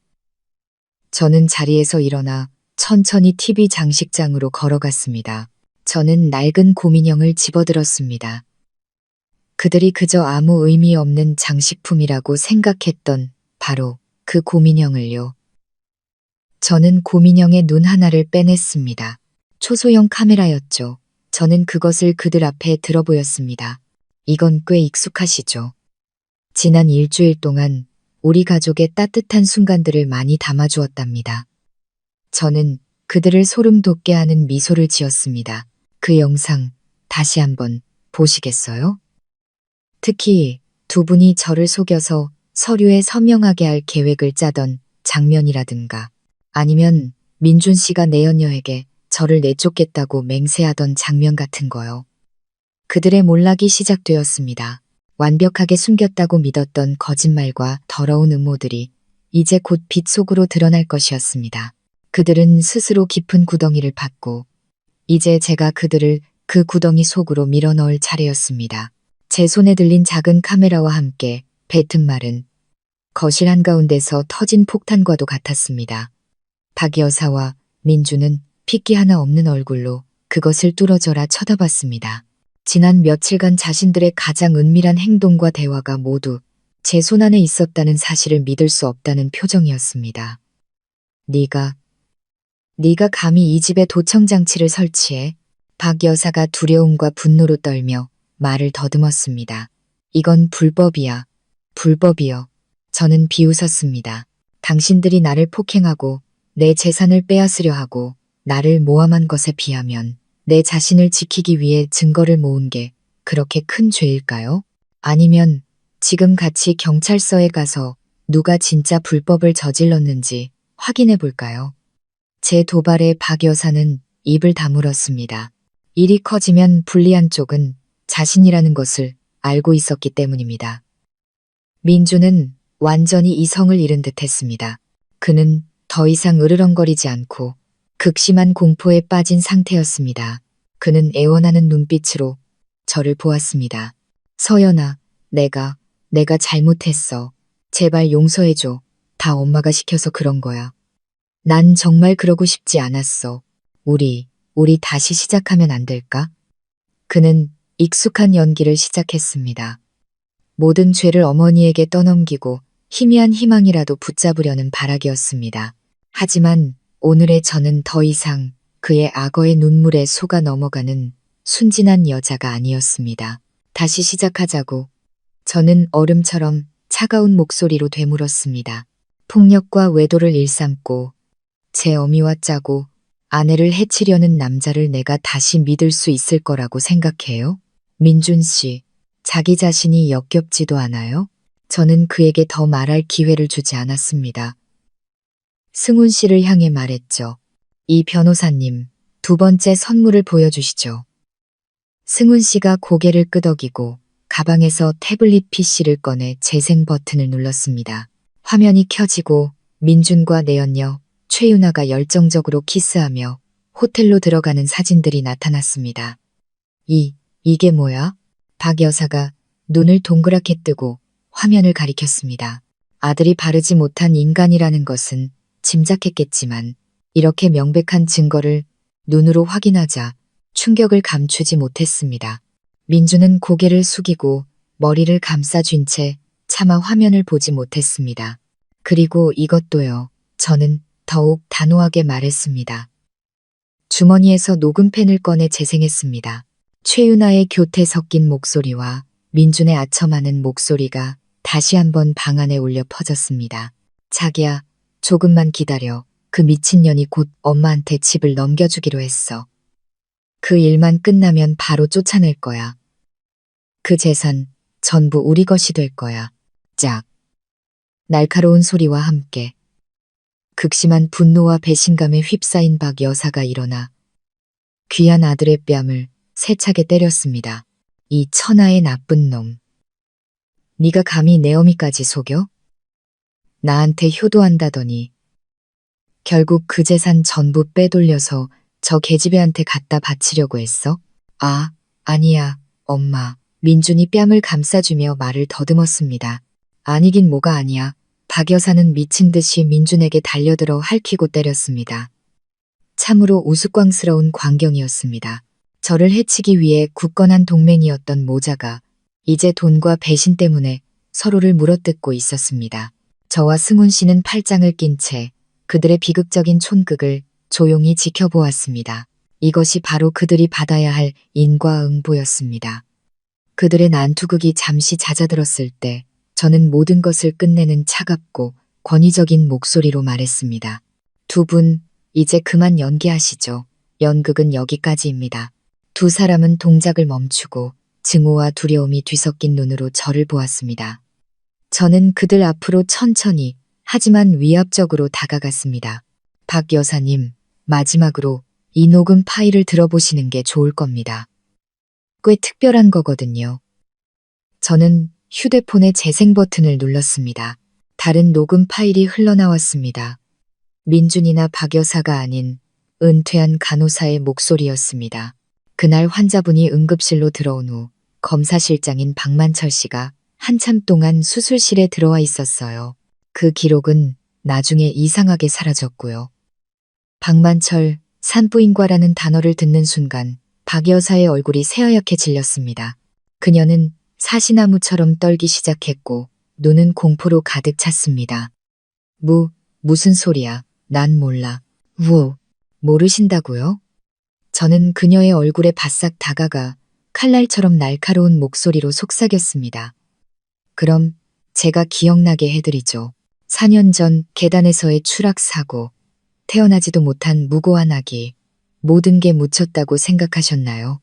저는 자리에서 일어나 천천히 TV 장식장으로 걸어갔습니다. 저는 낡은 곰인형을 집어들었습니다. 그들이 그저 아무 의미 없는 장식품이라고 생각했던 바로 그 곰인형을요. 저는 곰인형의 눈 하나를 빼냈습니다. 초소형 카메라였죠. 저는 그것을 그들 앞에 들어 보였습니다. 이건 꽤 익숙하시죠? 지난 일주일 동안 우리 가족의 따뜻한 순간들을 많이 담아주었답니다. 저는 그들을 소름 돋게 하는 미소를 지었습니다. 그 영상 다시 한번 보시겠어요? 특히 두 분이 저를 속여서 서류에 서명하게 할 계획을 짜던 장면이라든가 아니면 민준 씨가 내연녀에게 저를 내쫓겠다고 맹세하던 장면 같은 거요. 그들의 몰락이 시작되었습니다. 완벽하게 숨겼다고 믿었던 거짓말과 더러운 음모들이 이제 곧 빛 속으로 드러날 것이었습니다. 그들은 스스로 깊은 구덩이를 팠고 이제 제가 그들을 그 구덩이 속으로 밀어넣을 차례였습니다. 제 손에 들린 작은 카메라와 함께 뱉은 말은 거실 한가운데서 터진 폭탄과도 같았습니다. 박 여사와 민주는 핏기 하나 없는 얼굴로 그것을 뚫어져라 쳐다봤습니다. 지난 며칠간 자신들의 가장 은밀한 행동과 대화가 모두 제 손안에 있었다는 사실을 믿을 수 없다는 표정이었습니다. 네가 감히 이 집에 도청장치를 설치해? 박 여사가 두려움과 분노로 떨며 말을 더듬었습니다. 이건 불법이야. 불법이요. 저는 비웃었습니다. 당신들이 나를 폭행하고 내 재산을 빼앗으려 하고 나를 모함한 것에 비하면 내 자신을 지키기 위해 증거를 모은 게 그렇게 큰 죄일까요? 아니면 지금 같이 경찰서에 가서 누가 진짜 불법을 저질렀는지 확인해 볼까요? 제 도발에 박 여사는 입을 다물었습니다. 일이 커지면 불리한 쪽은 자신이라는 것을 알고 있었기 때문입니다. 민주는 완전히 이성을 잃은 듯 했습니다. 그는 더 이상 으르렁거리지 않고 극심한 공포에 빠진 상태였습니다. 그는 애원하는 눈빛으로 저를 보았습니다. 서연아, 내가 잘못했어. 제발 용서해줘. 다 엄마가 시켜서 그런 거야. 난 정말 그러고 싶지 않았어. 우리 다시 시작하면 안 될까? 그는 익숙한 연기를 시작했습니다. 모든 죄를 어머니에게 떠넘기고 희미한 희망이라도 붙잡으려는 발악이었습니다. 하지만 오늘의 저는 더 이상 그의 악어의 눈물에 속아 넘어가는 순진한 여자가 아니었습니다. 다시 시작하자고. 저는 얼음처럼 차가운 목소리로 되물었습니다. 폭력과 외도를 일삼고 제 어미와 짜고 아내를 해치려는 남자를 내가 다시 믿을 수 있을 거라고 생각해요? 민준 씨, 자기 자신이 역겹지도 않아요? 저는 그에게 더 말할 기회를 주지 않았습니다. 승훈 씨를 향해 말했죠. 이 변호사님, 두 번째 선물을 보여주시죠. 승훈 씨가 고개를 끄덕이고 가방에서 태블릿 PC를 꺼내 재생 버튼을 눌렀습니다. 화면이 켜지고 민준과 내연녀, 최윤아가 열정적으로 키스하며 호텔로 들어가는 사진들이 나타났습니다. 이게 뭐야? 박 여사가 눈을 동그랗게 뜨고 화면을 가리켰습니다. 아들이 바르지 못한 인간이라는 것은 짐작했겠지만 이렇게 명백한 증거를 눈으로 확인하자 충격을 감추지 못했습니다. 민주는 고개를 숙이고 머리를 감싸쥔 채 차마 화면을 보지 못했습니다. 그리고 이것도요. 저는 더욱 단호하게 말했습니다. 주머니에서 녹음펜을 꺼내 재생했습니다. 최윤아의 교태 섞인 목소리와 민준의 아첨하는 목소리가 다시 한번 방 안에 울려 퍼졌습니다. 자기야, 조금만 기다려. 그 미친년이 곧 엄마한테 집을 넘겨주기로 했어. 그 일만 끝나면 바로 쫓아낼 거야. 그 재산 전부 우리 것이 될 거야. 짝. 날카로운 소리와 함께 극심한 분노와 배신감에 휩싸인 박 여사가 일어나 귀한 아들의 뺨을 세차게 때렸습니다. 이 천하의 나쁜 놈. 네가 감히 내 어미까지 속여? 나한테 효도한다더니 결국 그 재산 전부 빼돌려서 저 계집애한테 갖다 바치려고 했어? 아니야, 엄마. 민준이 뺨을 감싸주며 말을 더듬었습니다. 아니긴 뭐가 아니야. 박 여사는 미친 듯이 민준에게 달려들어 핥히고 때렸습니다. 참으로 우스꽝스러운 광경이었습니다. 저를 해치기 위해 굳건한 동맹이었던 모자가 이제 돈과 배신 때문에 서로를 물어뜯고 있었습니다. 저와 승훈 씨는 팔짱을 낀 채 그들의 비극적인 촌극을 조용히 지켜보았습니다. 이것이 바로 그들이 받아야 할 인과응보였습니다. 그들의 난투극이 잠시 잦아들었을 때 저는 모든 것을 끝내는 차갑고 권위적인 목소리로 말했습니다. 두 분, 이제 그만 연기하시죠. 연극은 여기까지입니다. 두 사람은 동작을 멈추고 증오와 두려움이 뒤섞인 눈으로 저를 보았습니다. 저는 그들 앞으로 천천히 하지만 위압적으로 다가갔습니다. 박 여사님, 마지막으로 이 녹음 파일을 들어보시는 게 좋을 겁니다. 꽤 특별한 거거든요. 저는 휴대폰의 재생 버튼을 눌렀습니다. 다른 녹음 파일이 흘러나왔습니다. 민준이나 박 여사가 아닌 은퇴한 간호사의 목소리였습니다. 그날 환자분이 응급실로 들어온 후 검사실장인 박만철 씨가 한참 동안 수술실에 들어와 있었어요. 그 기록은 나중에 이상하게 사라졌고요. 박만철 산부인과라는 단어를 듣는 순간 박 여사의 얼굴이 새하얗게 질렸습니다. 그녀는 사시나무처럼 떨기 시작했고 눈은 공포로 가득 찼습니다. 무슨 소리야? 난 몰라. 모르신다고요? 저는 그녀의 얼굴에 바싹 다가가 칼날처럼 날카로운 목소리로 속삭였습니다. 그럼 제가 기억나게 해드리죠. 4년 전 계단에서의 추락 사고, 태어나지도 못한 무고한 아기, 모든 게 묻혔다고 생각하셨나요?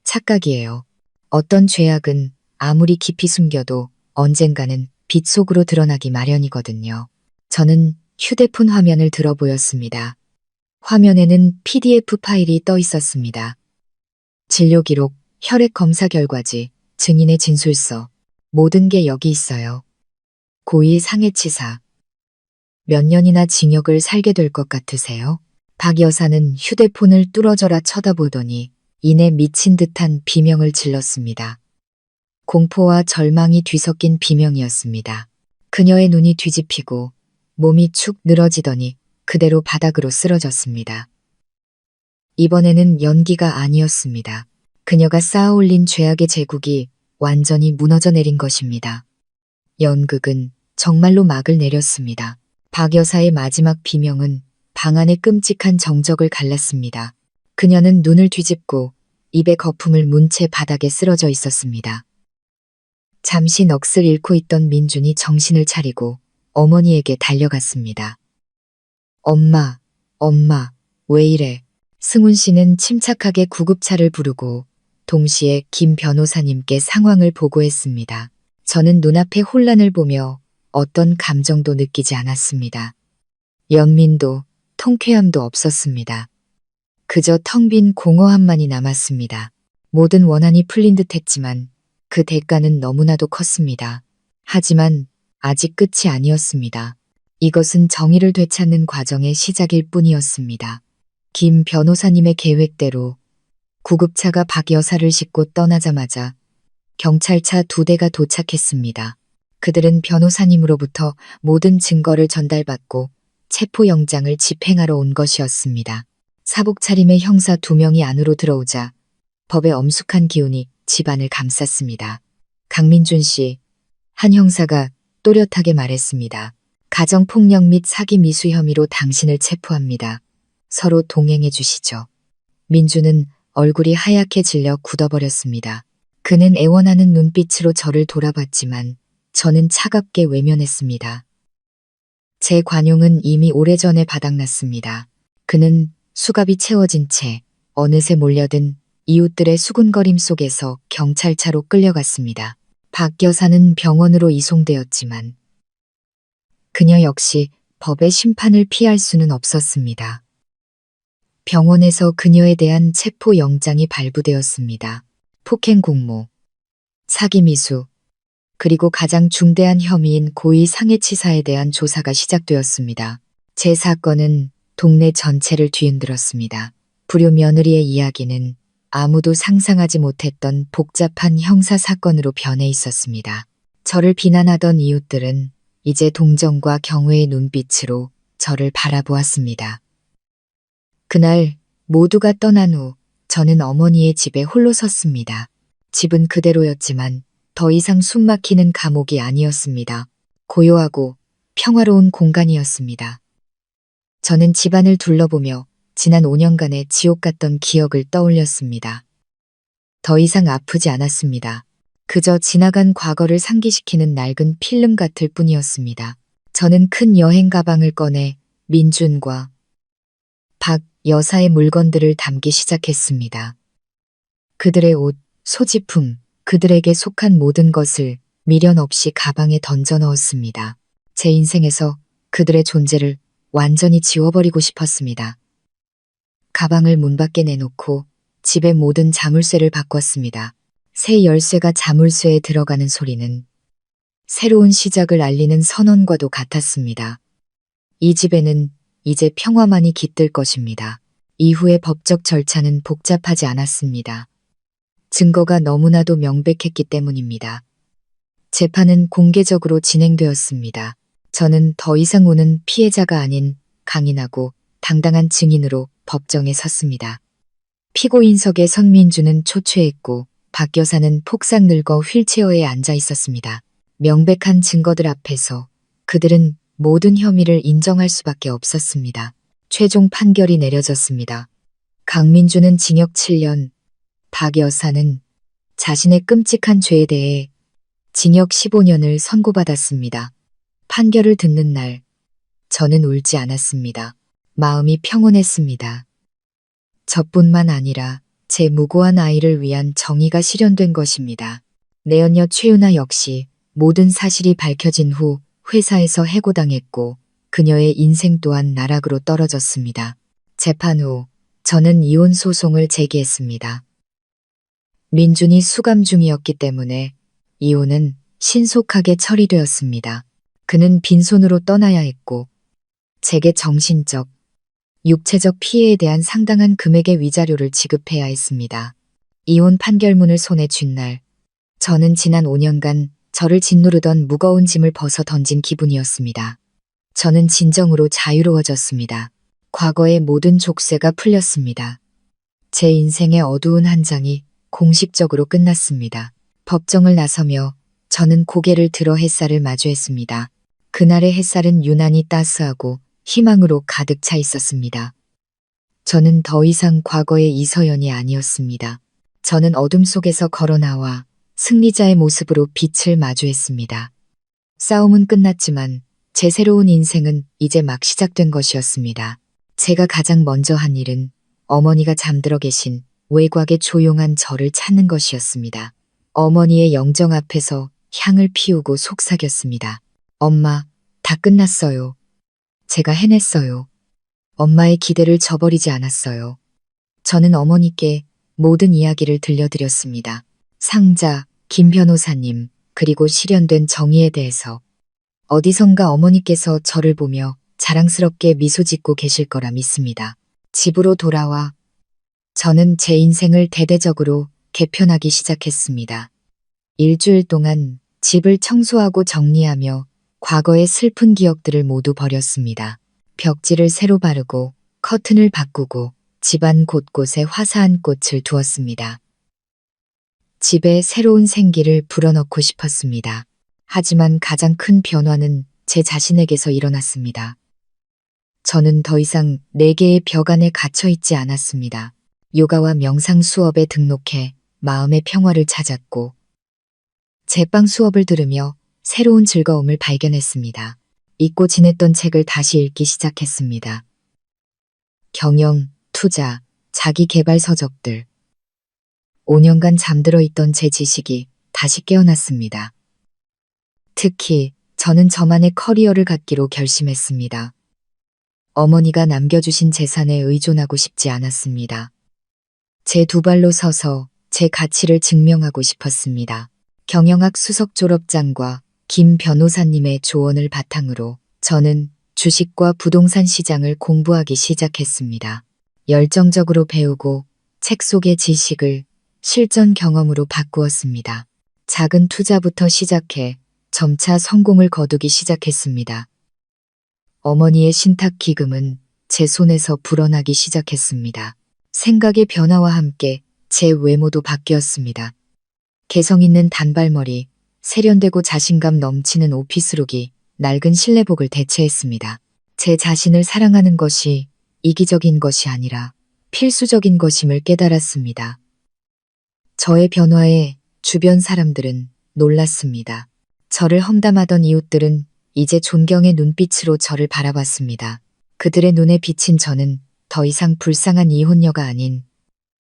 착각이에요. 어떤 죄악은 아무리 깊이 숨겨도 언젠가는 빛 속으로 드러나기 마련이거든요. 저는 휴대폰 화면을 들어 보였습니다. 화면에는 PDF 파일이 떠 있었습니다. 진료 기록, 혈액 검사 결과지, 증인의 진술서, 모든 게 여기 있어요. 고의 상해치사. 몇 년이나 징역을 살게 될 것 같으세요? 박 여사는 휴대폰을 뚫어져라 쳐다보더니 이내 미친 듯한 비명을 질렀습니다. 공포와 절망이 뒤섞인 비명이었습니다. 그녀의 눈이 뒤집히고 몸이 축 늘어지더니 그대로 바닥으로 쓰러졌습니다. 이번에는 연기가 아니었습니다. 그녀가 쌓아올린 죄악의 제국이 완전히 무너져 내린 것입니다. 연극은 정말로 막을 내렸습니다. 박 여사의 마지막 비명은 방 안의 끔찍한 정적을 갈랐습니다. 그녀는 눈을 뒤집고 입에 거품을 문 채 바닥에 쓰러져 있었습니다. 잠시 넋을 잃고 있던 민준이 정신을 차리고 어머니에게 달려갔습니다. 엄마, 왜 이래? 승훈 씨는 침착하게 구급차를 부르고 동시에 김 변호사님께 상황을 보고했습니다. 저는 눈앞의 혼란을 보며 어떤 감정도 느끼지 않았습니다. 연민도 통쾌함도 없었습니다. 그저 텅 빈 공허함만이 남았습니다. 모든 원한이 풀린 듯 했지만 그 대가는 너무나도 컸습니다. 하지만 아직 끝이 아니었습니다. 이것은 정의를 되찾는 과정의 시작일 뿐이었습니다. 김 변호사님의 계획대로 구급차가 박 여사를 싣고 떠나자마자 경찰차 2대가 도착했습니다. 그들은 변호사님으로부터 모든 증거를 전달받고 체포영장을 집행하러 온 것이었습니다. 사복 차림의 형사 2명이 안으로 들어오자 법의 엄숙한 기운이 집안을 감쌌습니다. 강민준 씨, 한 형사가 또렷하게 말했습니다. 가정폭력 및 사기 미수 혐의로 당신을 체포합니다. 서로 동행해 주시죠. 민준은 얼굴이 하얗게 질려 굳어버렸습니다. 그는 애원하는 눈빛으로 저를 돌아봤지만 저는 차갑게 외면했습니다. 제 관용은 이미 오래전에 바닥났습니다. 그는 수갑이 채워진 채 어느새 몰려든 이웃들의 수군거림 속에서 경찰차로 끌려갔습니다. 박 여사는 병원으로 이송되었지만 그녀 역시 법의 심판을 피할 수는 없었습니다. 병원에서 그녀에 대한 체포 영장이 발부되었습니다. 폭행 공모, 사기 미수, 그리고 가장 중대한 혐의인 고의 상해치사에 대한 조사가 시작되었습니다. 제 사건은 동네 전체를 뒤흔들었습니다. 불효 며느리의 이야기는 아무도 상상하지 못했던 복잡한 형사 사건으로 변해 있었습니다. 저를 비난하던 이웃들은 이제 동정과 경외의 눈빛으로 저를 바라보았습니다. 그날 모두가 떠난 후 저는 어머니의 집에 홀로 섰습니다. 집은 그대로였지만 더 이상 숨막히는 감옥이 아니었습니다. 고요하고 평화로운 공간이었습니다. 저는 집안을 둘러보며 지난 5년간의 지옥 같던 기억을 떠올렸습니다. 더 이상 아프지 않았습니다. 그저 지나간 과거를 상기시키는 낡은 필름 같을 뿐이었습니다. 저는 큰 여행 가방을 꺼내 민준과 박 여사의 물건들을 담기 시작했습니다. 그들의 옷, 소지품, 그들에게 속한 모든 것을 미련 없이 가방에 던져 넣었습니다. 제 인생에서 그들의 존재를 완전히 지워버리고 싶었습니다. 가방을 문 밖에 내놓고 집의 모든 자물쇠를 바꿨습니다. 새 열쇠가 자물쇠에 들어가는 소리는 새로운 시작을 알리는 선언과도 같았습니다. 이 집에는 이제 평화만이 깃들 것입니다. 이후의 법적 절차는 복잡하지 않았습니다. 증거가 너무나도 명백했기 때문입니다. 재판은 공개적으로 진행되었습니다. 저는 더 이상 오는 피해자가 아닌 강인하고 당당한 증인으로 법정에 섰습니다. 피고인석에 선민주는 초췌했고 박 여사는 폭삭 늙어 휠체어에 앉아 있었습니다. 명백한 증거들 앞에서 그들은 모든 혐의를 인정할 수밖에 없었습니다. 최종 판결이 내려졌습니다. 강민주는 징역 7년, 박 여사는 자신의 끔찍한 죄에 대해 징역 15년을 선고받았습니다. 판결을 듣는 날, 저는 울지 않았습니다. 마음이 평온했습니다. 저뿐만 아니라 제 무고한 아이를 위한 정의가 실현된 것입니다. 내연녀 최윤아 역시 모든 사실이 밝혀진 후 회사에서 해고당했고 그녀의 인생 또한 나락으로 떨어졌습니다. 재판 후 저는 이혼 소송을 제기했습니다. 민준이 수감 중이었기 때문에 이혼은 신속하게 처리되었습니다. 그는 빈손으로 떠나야 했고 제게 정신적, 육체적 피해에 대한 상당한 금액의 위자료를 지급해야 했습니다. 이혼 판결문을 손에 쥔 날, 저는 지난 5년간 저를 짓누르던 무거운 짐을 벗어 던진 기분이었습니다. 저는 진정으로 자유로워졌습니다. 과거의 모든 족쇄가 풀렸습니다. 제 인생의 어두운 한 장이 공식적으로 끝났습니다. 법정을 나서며 저는 고개를 들어 햇살을 마주했습니다. 그날의 햇살은 유난히 따스하고 희망으로 가득 차 있었습니다. 저는 더 이상 과거의 이서연이 아니었습니다. 저는 어둠 속에서 걸어 나와 승리자의 모습으로 빛을 마주했습니다. 싸움은 끝났지만 제 새로운 인생은 이제 막 시작된 것이었습니다. 제가 가장 먼저 한 일은 어머니가 잠들어 계신 외곽의 조용한 절을 찾는 것이었습니다. 어머니의 영정 앞에서 향을 피우고 속삭였습니다. 엄마, 다 끝났어요. 제가 해냈어요. 엄마의 기대를 저버리지 않았어요. 저는 어머니께 모든 이야기를 들려드렸습니다. 상자, 김 변호사님, 그리고 실현된 정의에 대해서. 어디선가 어머니께서 저를 보며 자랑스럽게 미소 짓고 계실 거라 믿습니다. 집으로 돌아와 저는 제 인생을 대대적으로 개편하기 시작했습니다. 일주일 동안 집을 청소하고 정리하며 과거의 슬픈 기억들을 모두 버렸습니다. 벽지를 새로 바르고 커튼을 바꾸고 집안 곳곳에 화사한 꽃을 두었습니다. 집에 새로운 생기를 불어넣고 싶었습니다. 하지만 가장 큰 변화는 제 자신에게서 일어났습니다. 저는 더 이상 4개의 벽 안에 갇혀 있지 않았습니다. 요가와 명상 수업에 등록해 마음의 평화를 찾았고 제빵 수업을 들으며 새로운 즐거움을 발견했습니다. 잊고 지냈던 책을 다시 읽기 시작했습니다. 경영, 투자, 자기개발 서적들. 5년간 잠들어 있던 제 지식이 다시 깨어났습니다. 특히 저는 저만의 커리어를 갖기로 결심했습니다. 어머니가 남겨주신 재산에 의존하고 싶지 않았습니다. 제 2발로 서서 제 가치를 증명하고 싶었습니다. 경영학 수석 졸업장과 김 변호사님의 조언을 바탕으로 저는 주식과 부동산 시장을 공부하기 시작했습니다. 열정적으로 배우고 책 속의 지식을 실전 경험으로 바꾸었습니다. 작은 투자부터 시작해 점차 성공을 거두기 시작했습니다. 어머니의 신탁 기금은 제 손에서 불어나기 시작했습니다. 생각의 변화와 함께 제 외모도 바뀌었습니다. 개성 있는 단발머리, 세련되고 자신감 넘치는 오피스룩이 낡은 실내복을 대체했습니다. 제 자신을 사랑하는 것이 이기적인 것이 아니라 필수적인 것임을 깨달았습니다. 저의 변화에 주변 사람들은 놀랐습니다. 저를 험담하던 이웃들은 이제 존경의 눈빛으로 저를 바라봤습니다. 그들의 눈에 비친 저는 더 이상 불쌍한 이혼녀가 아닌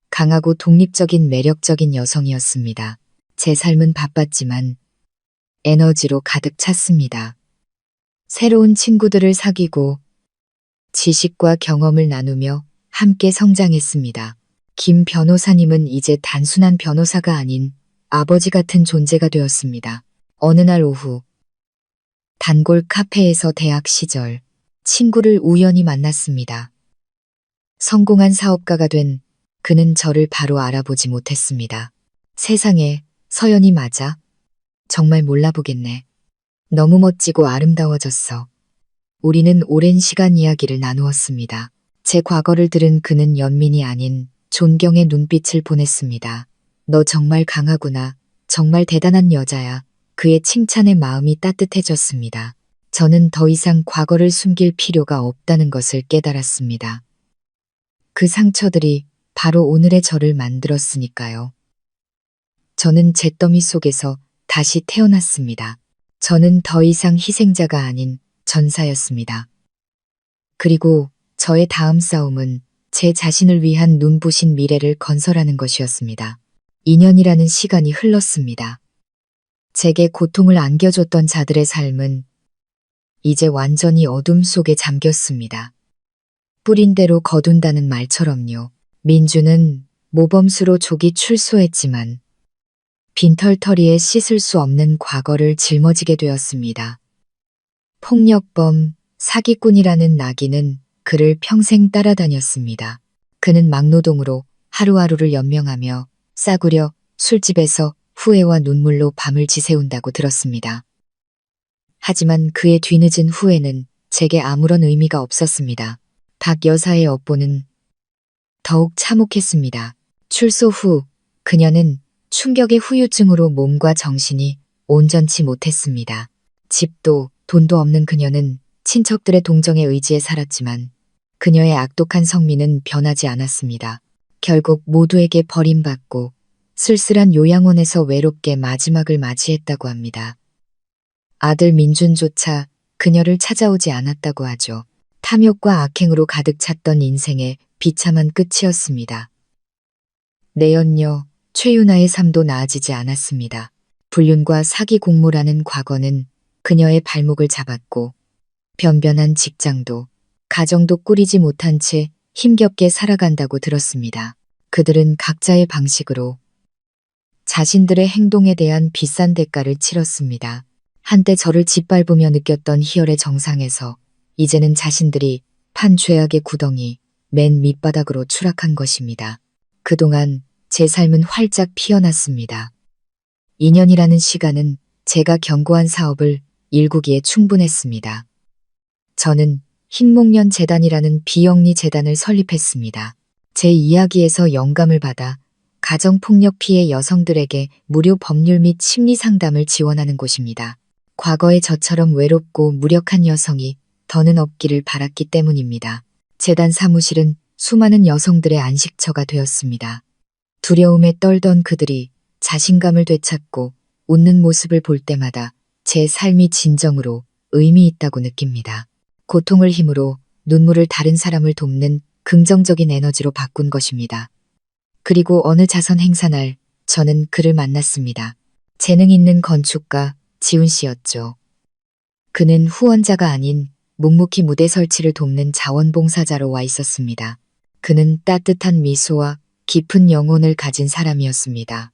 강하고 독립적인 매력적인 여성이었습니다. 제 삶은 바빴지만 에너지로 가득 찼습니다. 새로운 친구들을 사귀고 지식과 경험을 나누며 함께 성장했습니다. 김 변호사님은 이제 단순한 변호사가 아닌 아버지 같은 존재가 되었습니다. 어느 날 오후 단골 카페에서 대학 시절 친구를 우연히 만났습니다. 성공한 사업가가 된 그는 저를 바로 알아보지 못했습니다. 세상에 서연이 맞아? 정말 몰라보겠네. 너무 멋지고 아름다워졌어. 우리는 오랜 시간 이야기를 나누었습니다. 제 과거를 들은 그는 연민이 아닌 존경의 눈빛을 보냈습니다. 너 정말 강하구나. 정말 대단한 여자야. 그의 칭찬에 마음이 따뜻해졌습니다. 저는 더 이상 과거를 숨길 필요가 없다는 것을 깨달았습니다. 그 상처들이 바로 오늘의 저를 만들었으니까요. 저는 잿더미 속에서 다시 태어났습니다. 저는 더 이상 희생자가 아닌 전사였습니다. 그리고 저의 다음 싸움은 제 자신을 위한 눈부신 미래를 건설하는 것이었습니다. 2년이라는 시간이 흘렀습니다. 제게 고통을 안겨줬던 자들의 삶은 이제 완전히 어둠 속에 잠겼습니다. 뿌린 대로 거둔다는 말처럼요. 민주는 모범수로 조기 출소했지만 빈털터리에 씻을 수 없는 과거를 짊어지게 되었습니다. 폭력범, 사기꾼이라는 낙인은 그를 평생 따라다녔습니다. 그는 막노동으로 하루하루를 연명하며 싸구려 술집에서 후회와 눈물로 밤을 지새운다고 들었습니다. 하지만 그의 뒤늦은 후회는 제게 아무런 의미가 없었습니다. 박 여사의 업보는 더욱 참혹했습니다. 출소 후 그녀는 충격의 후유증으로 몸과 정신이 온전치 못했습니다. 집도 돈도 없는 그녀는 친척들의 동정에 의지해 살았지만 그녀의 악독한 성미는 변하지 않았습니다. 결국 모두에게 버림받고 쓸쓸한 요양원에서 외롭게 마지막을 맞이했다고 합니다. 아들 민준조차 그녀를 찾아오지 않았다고 하죠. 탐욕과 악행으로 가득 찼던 인생의 비참한 끝이었습니다. 내연녀 최윤아의 삶도 나아지지 않았습니다. 불륜과 사기 공모라는 과거는 그녀의 발목을 잡았고 변변한 직장도 가정도 꾸리지 못한 채 힘겹게 살아간다고 들었습니다. 그들은 각자의 방식으로 자신들의 행동에 대한 비싼 대가를 치렀습니다. 한때 저를 짓밟으며 느꼈던 희열의 정상에서 이제는 자신들이 판 죄악의 구덩이 맨 밑바닥으로 추락한 것입니다. 그동안 제 삶은 활짝 피어났습니다. 2년이라는 시간은 제가 견고한 사업을 일구기에 충분했습니다. 저는 흰목련 재단이라는 비영리 재단을 설립했습니다. 제 이야기에서 영감을 받아 가정폭력 피해 여성들에게 무료 법률 및 심리 상담을 지원하는 곳입니다. 과거의 저처럼 외롭고 무력한 여성이 더는 없기를 바랐기 때문입니다. 재단 사무실은 수많은 여성들의 안식처가 되었습니다. 두려움에 떨던 그들이 자신감을 되찾고 웃는 모습을 볼 때마다 제 삶이 진정으로 의미 있다고 느낍니다. 고통을 힘으로 눈물을 다른 사람을 돕는 긍정적인 에너지로 바꾼 것입니다. 그리고 어느 자선 행사날 저는 그를 만났습니다. 재능 있는 건축가 지훈 씨였죠. 그는 후원자가 아닌 묵묵히 무대 설치를 돕는 자원봉사자로 와 있었습니다. 그는 따뜻한 미소와 깊은 영혼을 가진 사람이었습니다.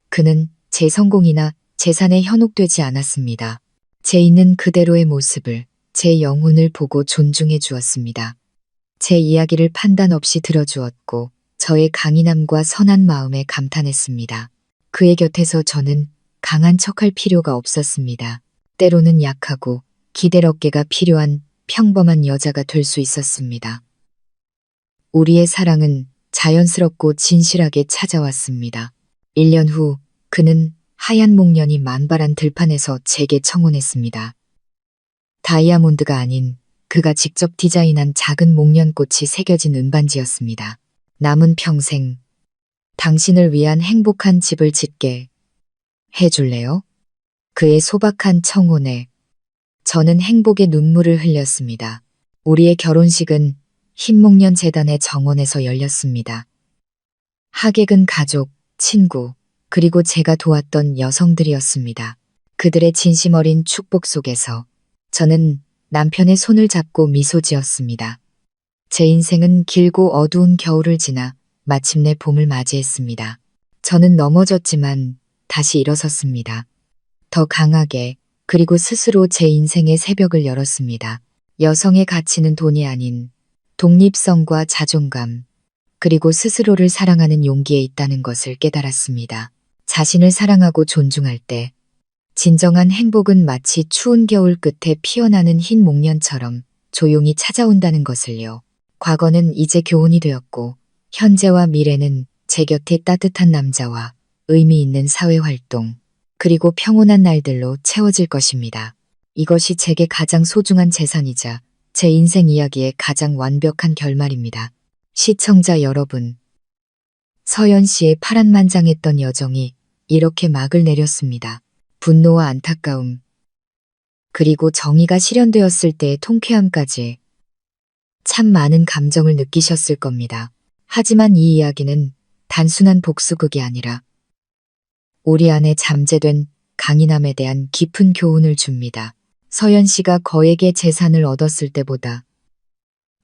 그는 제 성공이나 재산에 현혹되지 않았습니다. 제 있는 그대로의 모습을, 제 영혼을 보고 존중해 주었습니다. 제 이야기를 판단 없이 들어주었고 저의 강인함과 선한 마음에 감탄했습니다. 그의 곁에서 저는 강한 척할 필요가 없었습니다. 때로는 약하고 기댈 어깨가 필요한 평범한 여자가 될 수 있었습니다. 우리의 사랑은 자연스럽고 진실하게 찾아왔습니다. 1년 후 그는 하얀 목련이 만발한 들판에서 제게 청혼했습니다. 다이아몬드가 아닌 그가 직접 디자인한 작은 목련꽃이 새겨진 은반지였습니다. 남은 평생 당신을 위한 행복한 집을 짓게 해줄래요? 그의 소박한 청혼에 저는 행복의 눈물을 흘렸습니다. 우리의 결혼식은 흰목련 재단의 정원에서 열렸습니다. 하객은 가족, 친구, 그리고 제가 도왔던 여성들이었습니다. 그들의 진심 어린 축복 속에서 저는 남편의 손을 잡고 미소 지었습니다. 제 인생은 길고 어두운 겨울을 지나 마침내 봄을 맞이했습니다. 저는 넘어졌지만 다시 일어섰습니다. 더 강하게, 그리고 스스로 제 인생의 새벽을 열었습니다. 여성의 가치는 돈이 아닌 독립성과 자존감, 그리고 스스로를 사랑하는 용기에 있다는 것을 깨달았습니다. 자신을 사랑하고 존중할 때 진정한 행복은 마치 추운 겨울 끝에 피어나는 흰 목련처럼 조용히 찾아온다는 것을요. 과거는 이제 교훈이 되었고, 현재와 미래는 제 곁에 따뜻한 남자와 의미 있는 사회활동, 그리고 평온한 날들로 채워질 것입니다. 이것이 제게 가장 소중한 재산이자 제 인생 이야기의 가장 완벽한 결말입니다. 시청자 여러분, 서연 씨의 파란만장했던 여정이 이렇게 막을 내렸습니다. 분노와 안타까움, 그리고 정의가 실현되었을 때의 통쾌함까지 참 많은 감정을 느끼셨을 겁니다. 하지만 이 이야기는 단순한 복수극이 아니라 우리 안에 잠재된 강인함에 대한 깊은 교훈을 줍니다. 서연 씨가 거액의 재산을 얻었을 때보다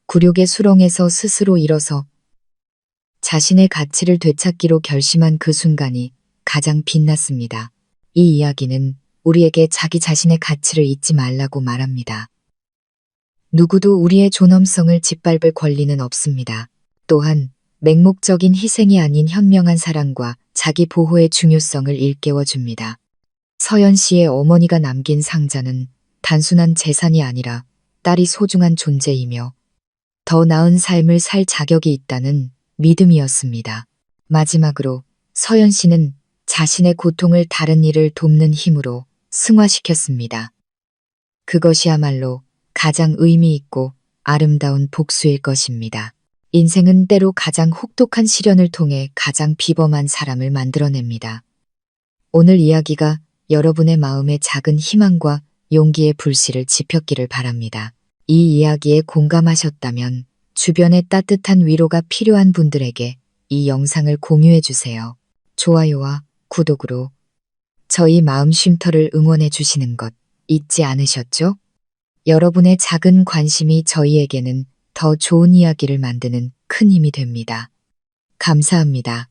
굴욕의 수렁에서 스스로 일어서 자신의 가치를 되찾기로 결심한 그 순간이 가장 빛났습니다. 이 이야기는 우리에게 자기 자신의 가치를 잊지 말라고 말합니다. 누구도 우리의 존엄성을 짓밟을 권리는 없습니다. 또한 맹목적인 희생이 아닌 현명한 사랑과 자기 보호의 중요성을 일깨워줍니다. 서연 씨의 어머니가 남긴 상자는 단순한 재산이 아니라 딸이 소중한 존재이며 더 나은 삶을 살 자격이 있다는 믿음이었습니다. 마지막으로 서연 씨는 자신의 고통을 다른 이를 돕는 힘으로 승화시켰습니다. 그것이야말로 가장 의미 있고 아름다운 복수일 것입니다. 인생은 때로 가장 혹독한 시련을 통해 가장 비범한 사람을 만들어냅니다. 오늘 이야기가 여러분의 마음에 작은 희망과 용기의 불씨를 지폈기를 바랍니다. 이 이야기에 공감하셨다면 주변에 따뜻한 위로가 필요한 분들에게 이 영상을 공유해 주세요. 좋아요와 구독으로 저희 마음 쉼터를 응원해 주시는 것 잊지 않으셨죠? 여러분의 작은 관심이 저희에게는 더 좋은 이야기를 만드는 큰 힘이 됩니다. 감사합니다.